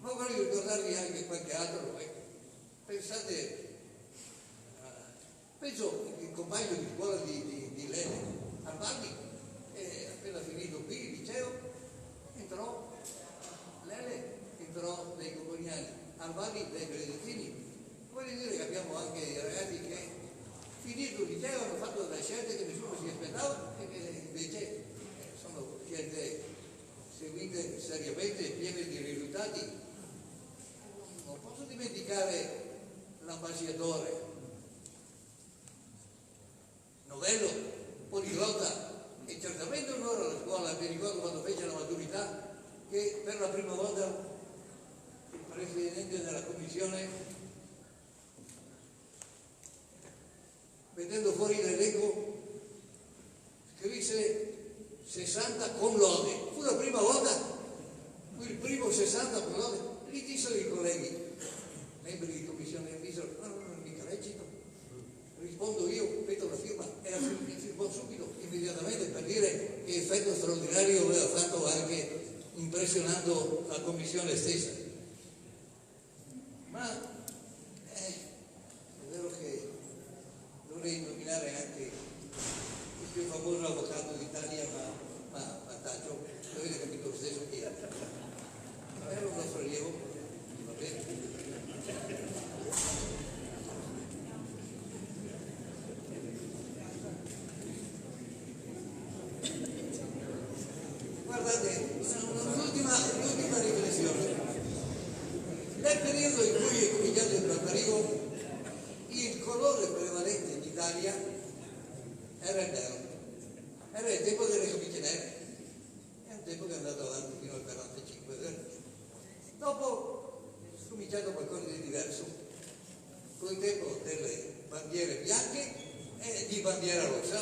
Ma voglio ricordarvi anche qualche altro, pensate, penso che il compagno di scuola di Lele, Arbaldi, è appena finito qui il liceo, Lele entrò nei comboniani, Arbaldi dai benedettini. Voglio dire che abbiamo anche ragazzi che finito il liceo hanno fatto delle scelte che nessuno si aspettava e che invece sono scelte seguite seriamente e piene di risultati. Non posso dimenticare l'ambasciatore Novello, poliglotta, e certamente onore alla scuola. Mi ricordo quando fece la maturità che per la prima volta il presidente della commissione, mettendo fuori l'elenco, scrisse 60 con lode. Fu la prima volta, fu il primo 60 con lode. Gli dissero i colleghi, membri di commissione, dissero: non mica recito. Rispondo io, metto la firma, e la firmò subito, immediatamente, per dire che effetto straordinario aveva fatto anche impressionando la commissione stessa. Ma è vero che dovrei nominare anche il più famoso avvocato d'Italia, ma vantaggio, avete capito lo stesso chi è. Era un nostro allievo, va bene? Guardate, l'ultima riflessione. Nel periodo in cui è cominciato il Barbarigo, il colore prevalente in Italia era il nero. Era il tempo delle camicie nere. È un tempo che è andato avanti fino al 45. Dopo è cominciato qualcosa di diverso, con il tempo delle bandiere bianche e di bandiera rossa,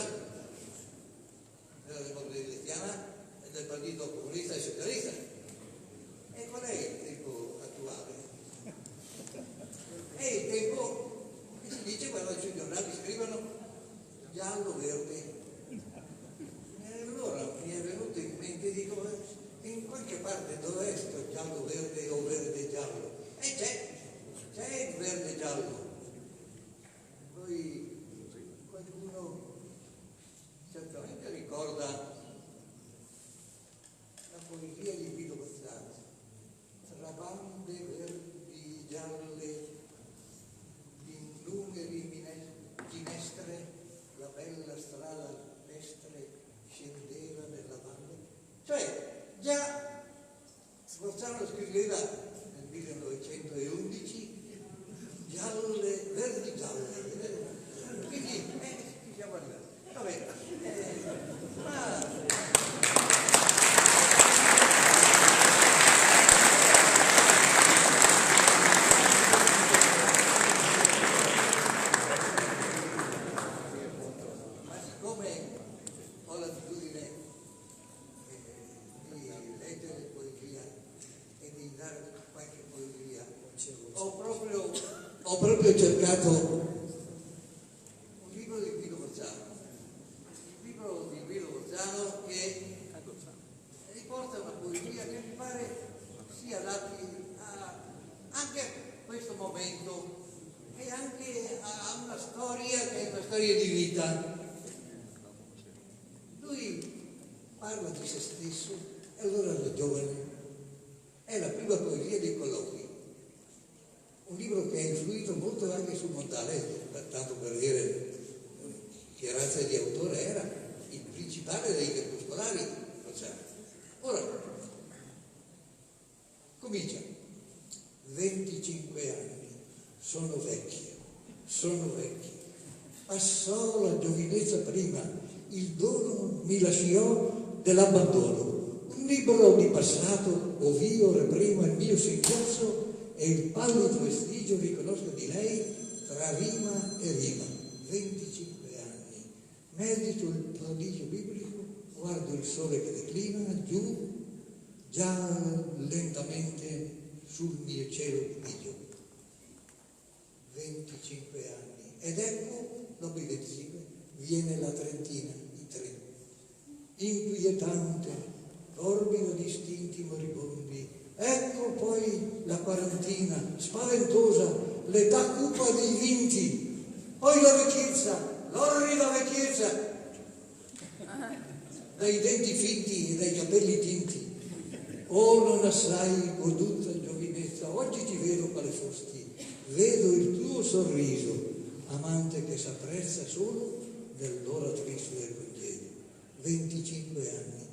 della Democrazia Cristiana e del Partito Comunista e Socialista. E qual è il tempo attuale? È il tempo che si dice, quando sui giornali scrivono giallo verde. E allora mi è venuto in mente, dico, in qualche parte dov'è sto giallo verde o verde giallo? E c'è il verde giallo. Poi qualcuno certamente ricorda la poesia di Guido Cozzano: tra bande verdi gialle, in numeri ginestre, la bella strada alpestre scendeva nella valle. Cioè, già Cozzano scriveva nel 1911 gialle, verdi gialle. Quindi ci siamo arrivati. Va bene. Ma siccome ho l'abitudine di leggere poesia e di dare qualche poesia, ho proprio cercato un libro di Guido Bozzano, che riporta una poesia che mi pare sia adatti anche a questo momento e anche a una storia che è una storia di vita. Lui parla di se stesso e allora da giovane. È la prima poesia dei colloqui, un libro che ha influito molto anche su Montale, tanto per dire che razza di autore era, il principale dei crepuscolari. Ora, comincia. 25 anni, sono vecchio. Passò la giovinezza prima, il dono mi lasciò dell'abbandono. Un libro di passato, ov'io reprimo il mio singhiozzo e il pallido vestigio riconosco di lei tra rima e rima. 25 anni, medito il prodigio biblico, guardo il sole che declina giù, già lentamente sul mio cielo grigio. 25 anni, ed ecco, dopo i 25, viene la trentina, i 30. Inquietante, torbido di istinti moribondi. Ecco poi la quarantina, spaventosa, l'età cupa dei vinti. Poi la vecchiezza, l'orrida vecchiezza, dai denti finti e dai capelli tinti. Oh, non assai goduta giovinezza, oggi ti vedo quale fosti, vedo il tuo sorriso, amante che s'apprezza solo nell'ora triste del congedo. 25 anni,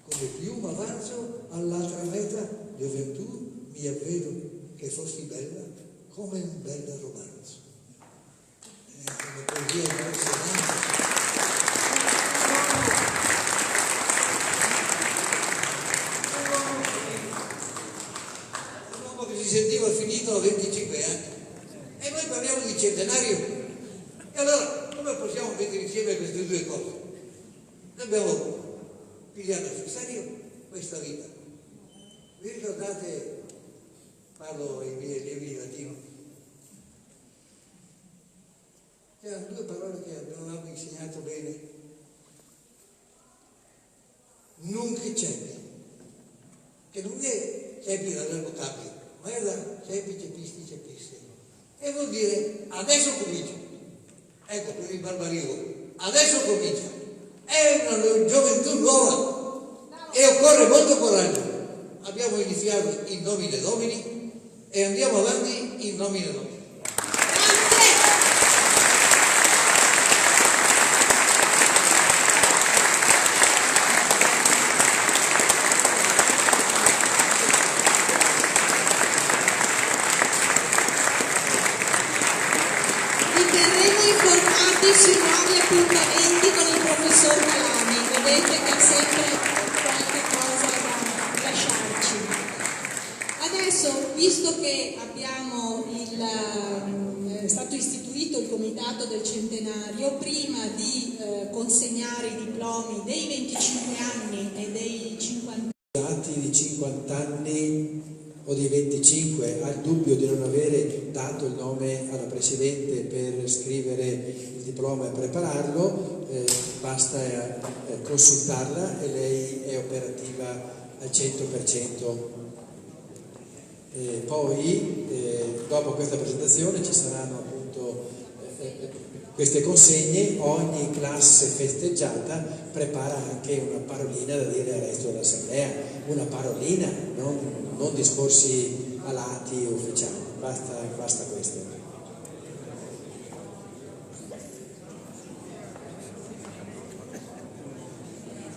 come più m'avanzo all'altra meta, gioventù, mi avvedo che fosti bella come un bel romanzo. Una poesia impressionante. Si sentiva finito a 25 anni e noi parliamo di centenario, e allora come possiamo mettere insieme queste due cose? Dobbiamo pigliare sul serio questa vita. Vi ricordate, parlo ai miei allievi di latino, c'erano due parole che avevamo insegnato bene: nunc cepi, che non è cepi dal verbo capi, ma era cepi, cepisti, cepisse, e vuol dire adesso comincia. Ecco, per il Barbarigo adesso comincia, è una gioventù nuova e occorre molto coraggio. Abbiamo iniziato in nomine Domini e andiamo avanti in nomine Domini. Sui nuovi appuntamenti con il professor Calami, vedete che ha sempre qualche cosa da lasciarci. Adesso, visto che è stato istituito il comitato del centenario, prima di consegnare i diplomi dei 25 anni e dei 50 di 50 anni o di 25, ha il dubbio di non avere dato il nome alla Presidente per scrivere il diploma e prepararlo, basta consultarla e lei è operativa al 100%. Poi dopo questa presentazione ci saranno appunto queste consegne, ogni classe festeggiata prepara anche una parolina da dire al resto dell'assemblea, una parolina, non discorsi alati o ufficiali, basta questo.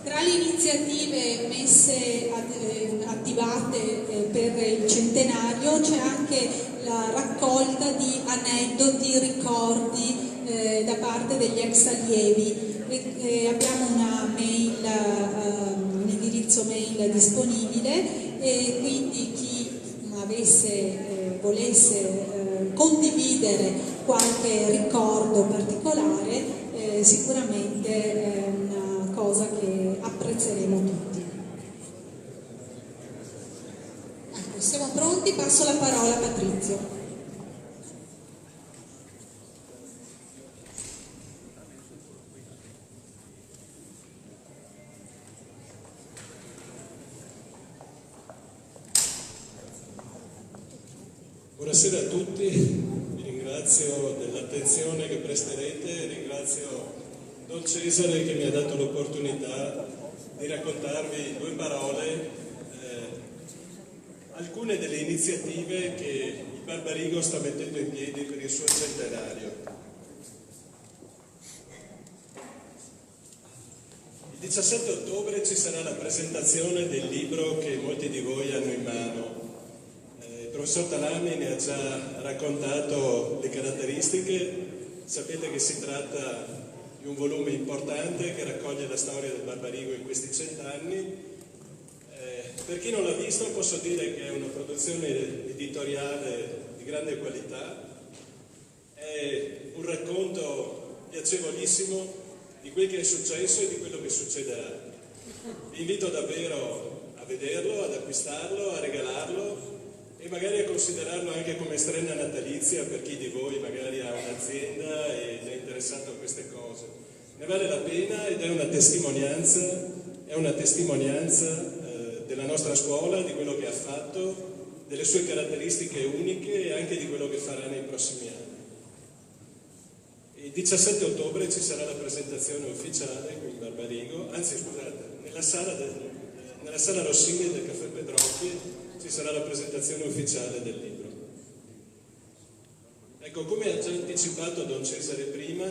Tra le iniziative attivate per il centenario c'è anche la raccolta di aneddoti, ricordi da parte degli ex allievi. Abbiamo una mail, un indirizzo mail disponibile, e quindi chi volesse condividere qualche ricordo particolare sicuramente è una cosa che apprezzeremo tutti. Ecco, siamo pronti, passo la parola a Patrizio. Buonasera a tutti, vi ringrazio dell'attenzione che presterete, ringrazio Don Cesare che mi ha dato l'opportunità di raccontarvi due parole, alcune delle iniziative che il Barbarigo sta mettendo in piedi per il suo centenario. Il 17 ottobre ci sarà la presentazione del libro che molti di voi hanno in mano. Il professor Talami ne ha già raccontato le caratteristiche, sapete che si tratta di un volume importante che raccoglie la storia del Barbarigo in questi 100 anni. Per chi non l'ha visto posso dire che è una produzione editoriale di grande qualità, è un racconto piacevolissimo di quel che è successo e di quello che succederà. Vi invito davvero a vederlo, ad acquistarlo, a regalarlo e magari a considerarlo anche come strenna natalizia per chi di voi magari ha un'azienda ed è interessato a queste cose. Ne vale la pena ed è una testimonianza della nostra scuola, di quello che ha fatto, delle sue caratteristiche uniche e anche di quello che farà nei prossimi anni. Il 17 ottobre ci sarà la presentazione ufficiale qui in Barbarigo, anzi scusate, nella sala Rossini del Caffè Pedrocchi ci sarà la presentazione ufficiale del libro. Ecco, come ha già anticipato Don Cesare prima,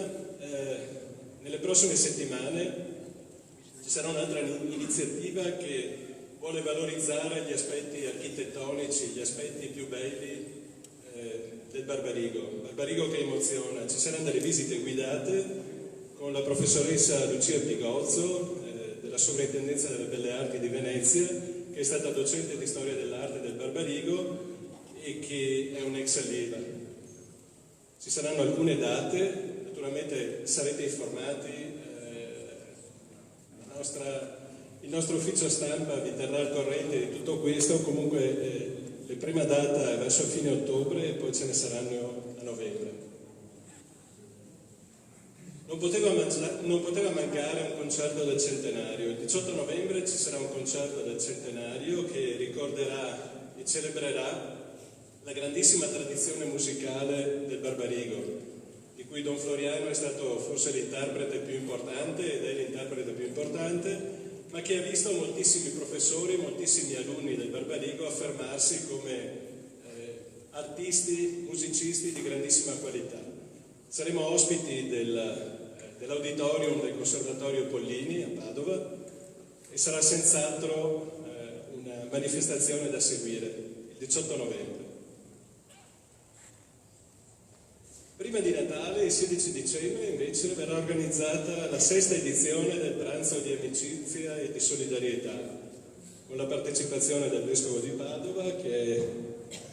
nelle prossime settimane ci sarà un'altra iniziativa che vuole valorizzare gli aspetti architettonici, gli aspetti più belli del Barbarigo che emoziona. Ci saranno delle visite guidate con la professoressa Lucia Pigozzo della Sovrintendenza delle Belle Arti di Venezia, che è stata docente di storia dell'arte del Barbarigo e che è un'ex allieva. Ci saranno alcune date, naturalmente sarete informati, il nostro ufficio stampa vi terrà al corrente di tutto questo. Comunque la prima data è verso fine ottobre e poi ce ne saranno a novembre. Non poteva mancare un concerto del centenario. Il 18 novembre ci sarà un concerto del centenario che ricorderà e celebrerà la grandissima tradizione musicale del Barbarigo, di cui Don Floriano è stato forse l'interprete più importante ed è l'interprete più importante, ma che ha visto moltissimi professori, moltissimi alunni del Barbarigo affermarsi come artisti, musicisti di grandissima qualità. Saremo ospiti dell'auditorium del Conservatorio Pollini a Padova e sarà senz'altro una manifestazione da seguire il 18 novembre. Prima di Natale, il 16 dicembre, invece, verrà organizzata la 6ª edizione del pranzo di amicizia e di solidarietà, con la partecipazione del Vescovo di Padova, che è,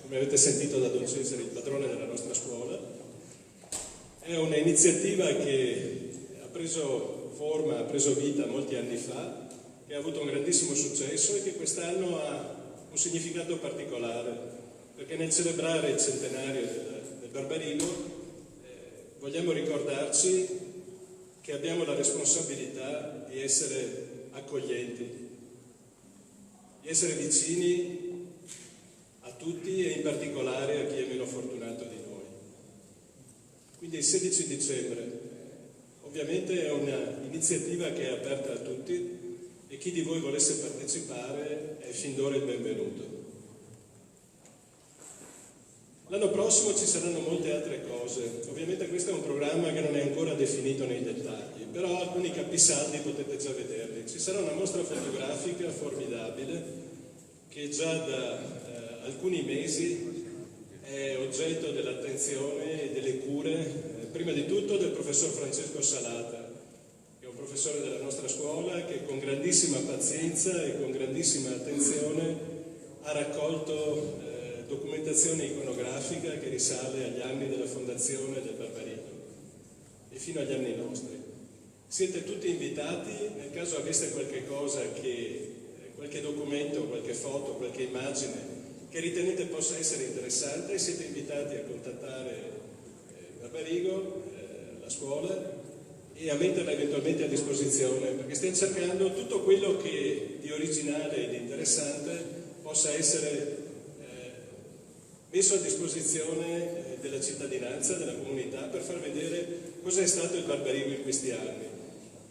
come avete sentito da Don Cesare, il padrone della nostra scuola. È un'iniziativa che ha preso forma, ha preso vita molti anni fa, che ha avuto un grandissimo successo e che quest'anno ha un significato particolare, perché nel celebrare il centenario del Barbarigo vogliamo ricordarci che abbiamo la responsabilità di essere accoglienti, di essere vicini a tutti e in particolare a chi è meno fortunato di noi. Quindi il 16 dicembre ovviamente è un'iniziativa che è aperta a tutti e chi di voi volesse partecipare è fin d'ora il benvenuto. L'anno prossimo ci saranno molte altre cose. Ovviamente questo è un programma che non è ancora definito nei dettagli, però alcuni capisaldi potete già vederli. Ci sarà una mostra fotografica formidabile che già da alcuni mesi è oggetto dell'attenzione e delle cure, prima di tutto del professor Francesco Salata, che è un professore della nostra scuola che con grandissima pazienza e con grandissima attenzione ha raccolto documentazione iconografica che risale agli anni della fondazione del Barbarigo e fino agli anni nostri. Siete tutti invitati, nel caso aveste qualche cosa qualche documento, qualche foto, qualche immagine che ritenete possa essere interessante, siete invitati a contattare Barbarigo, la scuola, e a metterla eventualmente a disposizione, perché stiamo cercando tutto quello che di originale e di interessante possa essere messo a disposizione della cittadinanza, della comunità, per far vedere cosa è stato il Barbarigo in questi anni.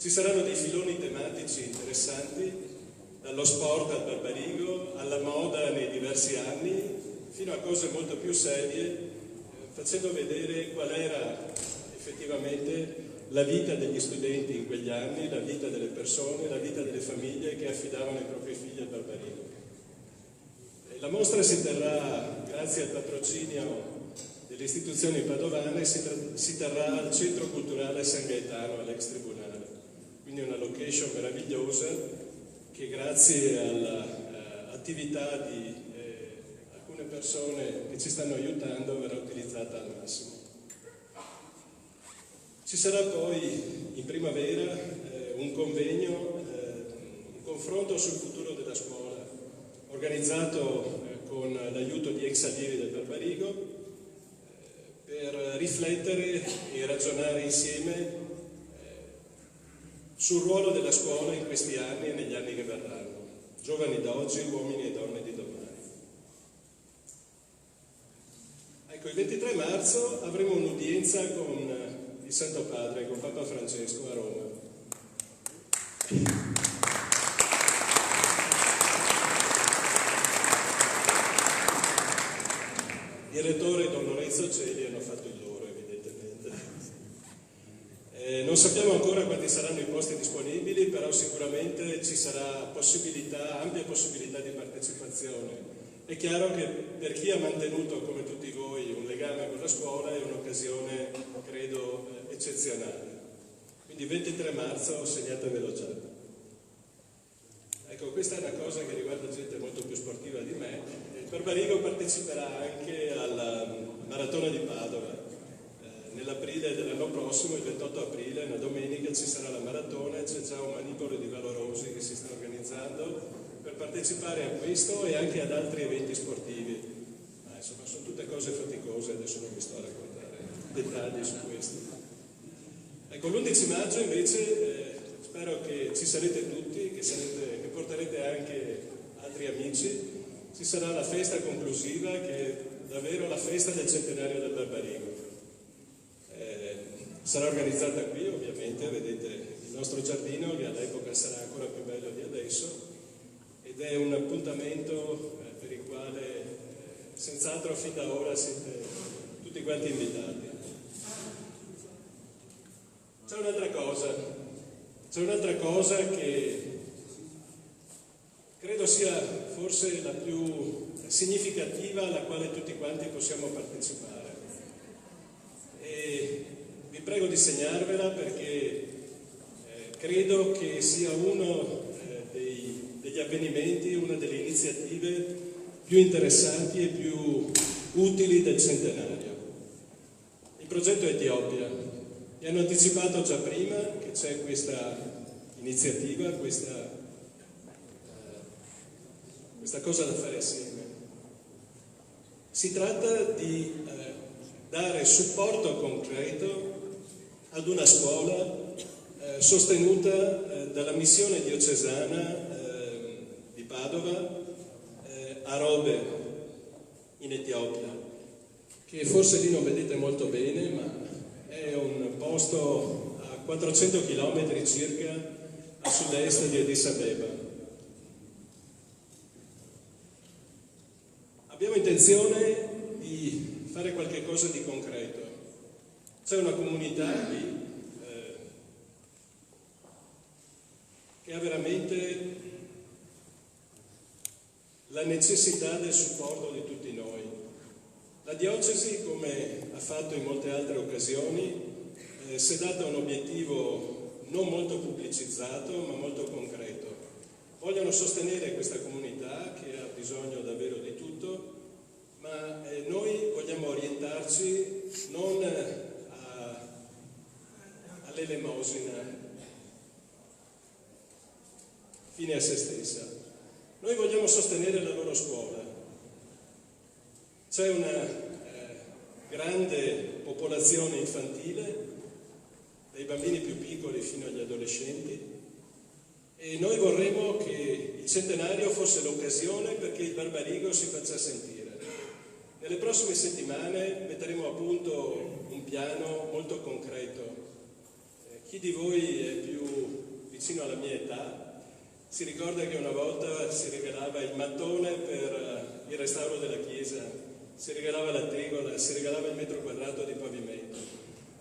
Ci saranno dei filoni tematici interessanti, dallo sport al Barbarigo, alla moda nei diversi anni, fino a cose molto più serie, facendo vedere qual era effettivamente la vita degli studenti in quegli anni, la vita delle persone, la vita delle famiglie che affidavano i propri figli al Barbarigo. La mostra si terrà, grazie al patrocinio delle istituzioni padovane, si terrà al Centro Culturale San Gaetano, all'ex Tribunale. Quindi una location meravigliosa che grazie all'attività di alcune persone che ci stanno aiutando verrà utilizzata al massimo. Ci sarà poi in primavera un convegno, un confronto sul futuro della scuola, organizzato con l'aiuto di ex allievi del Barbarigo, per riflettere e ragionare insieme sul ruolo della scuola in questi anni e negli anni che verranno, giovani d'oggi, uomini e donne di domani. Ecco, il 23 marzo avremo un'udienza con il Santo Padre, con Papa Francesco a Roma. Il rettore Don Lorenzo Celi hanno fatto il loro, evidentemente. Non sappiamo ancora quanti saranno i posti disponibili, però sicuramente ci sarà ampia possibilità di partecipazione. È chiaro che per chi ha mantenuto, come tutti voi, un legame con la scuola è un'occasione, credo, eccezionale. Quindi 23 marzo, segnatevelo già. Ecco, questa è una cosa che riguarda gente molto più sportiva di me. Il Barbarigo parteciperà anche alla Maratona di Padova. Nell'aprile dell'anno prossimo, il 28 aprile, una domenica, ci sarà la maratona e c'è già un manipolo di valorosi che si sta organizzando per partecipare a questo e anche ad altri eventi sportivi. Insomma, sono tutte cose faticose, adesso non vi sto a raccontare dettagli su questo. Ecco, l'11 maggio invece spero che ci sarete tutti, che porterete anche altri amici. Ci sarà la festa conclusiva, che è davvero la festa del centenario del Barbarigo. Sarà organizzata qui, ovviamente, vedete il nostro giardino, che all'epoca sarà ancora più bello di adesso, ed è un appuntamento per il quale senz'altro fin da ora siete tutti quanti invitati. C'è un'altra cosa che credo sia forse la più significativa alla quale tutti quanti possiamo partecipare. E vi prego di segnarvela perché credo che sia uno degli avvenimenti, una delle iniziative più interessanti e più utili del centenario. Il progetto Etiopia. Mi hanno anticipato già prima che c'è questa iniziativa, questa cosa da fare assieme. Si tratta di dare supporto concreto ad una scuola sostenuta dalla missione diocesana di Padova a Robe, in Etiopia, che forse lì non vedete molto bene, ma è un posto a 400 km circa a sud-est di Addis Abeba. Abbiamo intenzione di fare qualche cosa di concreto. C'è una comunità lì che ha veramente la necessità del supporto di tutti noi. La diocesi, come ha fatto in molte altre occasioni, si è data un obiettivo non molto pubblicizzato, ma molto concreto. Vogliono sostenere questa comunità che ha bisogno davvero di tutto, ma noi vogliamo orientarci non all'elemosina, fine a se stessa. Noi vogliamo sostenere la loro scuola. C'è una grande popolazione infantile, dai bambini più piccoli fino agli adolescenti, e noi vorremmo che il centenario fosse l'occasione perché il Barbarigo si faccia sentire. Nelle prossime settimane metteremo a punto un piano molto concreto. Chi di voi è più vicino alla mia età si ricorda che una volta si regalava il mattone per il restauro della chiesa, si regalava la tegola, si regalava il metro quadrato di pavimento.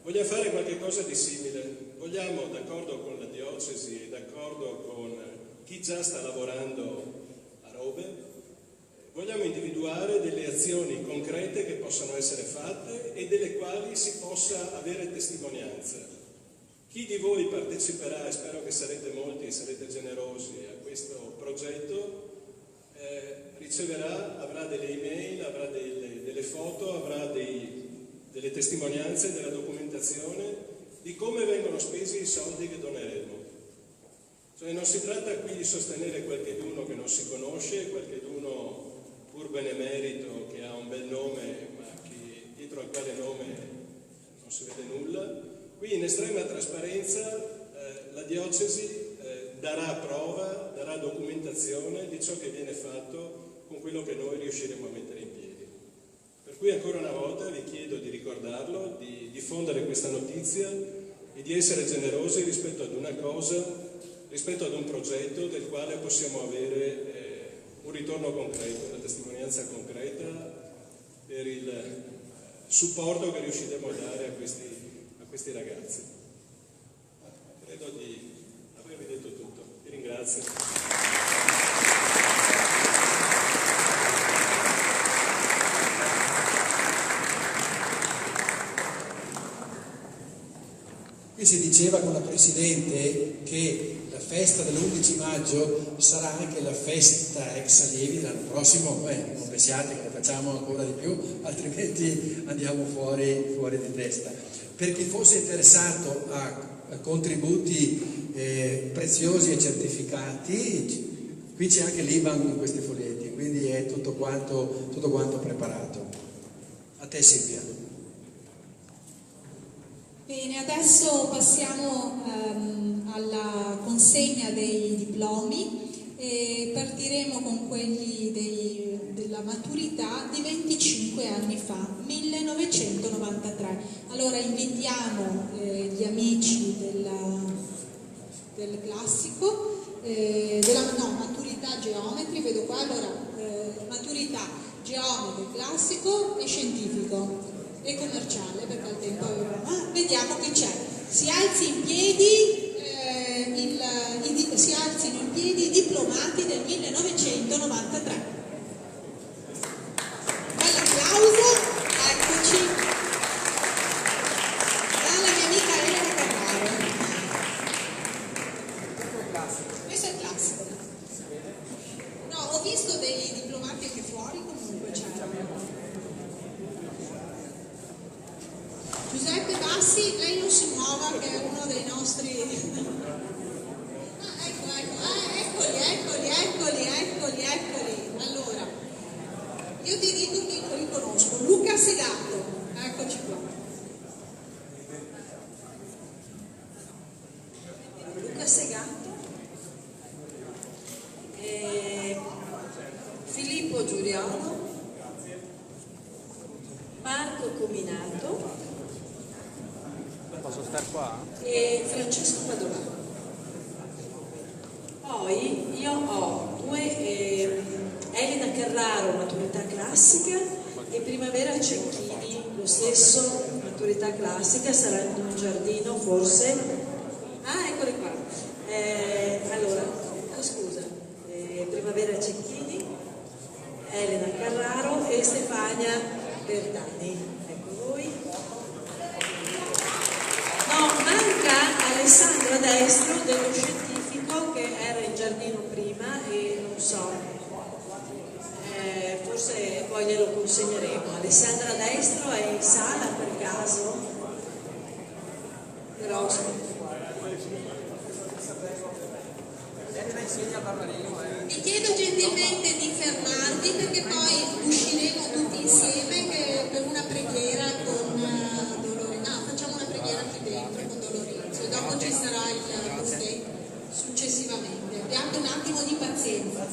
Vogliamo fare qualcosa di simile. Vogliamo, d'accordo con la diocesi e d'accordo con chi già sta lavorando a Rove, vogliamo individuare delle azioni concrete che possano essere fatte e delle quali si possa avere testimonianza. Chi di voi parteciperà, e spero che sarete molti e sarete generosi a questo progetto, riceverà, avrà delle email, avrà delle foto, avrà delle testimonianze, della documentazione di come vengono spesi i soldi che doneremo. Cioè non si tratta qui di sostenere qualcheduno che non si conosce, qualcheduno pur benemerito che ha un bel nome ma dietro al quale nome non si vede nulla. Qui in estrema trasparenza la diocesi darà prova, darà documentazione di ciò che viene fatto con quello che noi riusciremo a mettere in piedi. Per cui ancora una volta vi chiedo di ricordarlo, di diffondere questa notizia e di essere generosi rispetto ad una cosa, rispetto ad un progetto del quale possiamo avere un ritorno concreto, una testimonianza concreta per il supporto che riusciremo a dare a questi ragazzi. Credo di avervi detto tutto. Vi ringrazio. Qui si diceva con la Presidente che la festa dell'11 maggio sarà anche la festa ex allievi l'anno prossimo, non pensiate che ne facciamo ancora di più, altrimenti andiamo fuori di testa. Per chi fosse interessato a contributi preziosi e certificati, qui c'è anche l'IBAN in questi foglietti, quindi è tutto quanto preparato. A te Silvia. Bene, adesso passiamo alla consegna dei diplomi e partiremo con quelli della maturità di 25 anni fa, 1993. Allora invitiamo gli amici del classico, maturità geometri, vedo qua, allora maturità geometri, classico e scientifico e commerciale, perché al tempo avevamo, vediamo chi c'è. Si alzino in piedi i diplomati del 1993. Bell'applauso, eccoci. Dalla mia amica Elena Carraro. Questo è il classico. No, ho visto dei diplomati anche fuori, comunque c'erano. Giuseppe Bassi, lei non si muova, che è uno dei nostri... Eccoli. Allora, io ti dico chi lo riconosco, Luca Segato, eccoci qua. Luca Segato, Filippo Giuriolo, Marco Cominato, posso star qua? E Francesco Padovano. Poi io ho due, Elena Carraro, maturità classica, e Primavera Cecchini, lo stesso, maturità classica, sarà in un giardino forse. Ah, eccoli qua. Allora, scusa, Primavera Cecchini, Elena Carraro e Stefania Bertani. Ecco voi. No, manca Alessandro Destro dello scientifico che era in giardino prima e non so, forse poi glielo consegneremo. Alessandra Destro è in sala per caso? Però Vi chiedo gentilmente di fermarvi perché poi usciremo tutti insieme per una preghiera con Dolorenzo. Facciamo una preghiera qui dentro con Dolorenzo e dopo ci sarà il post successivamente. Abbiate un attimo di pazienza.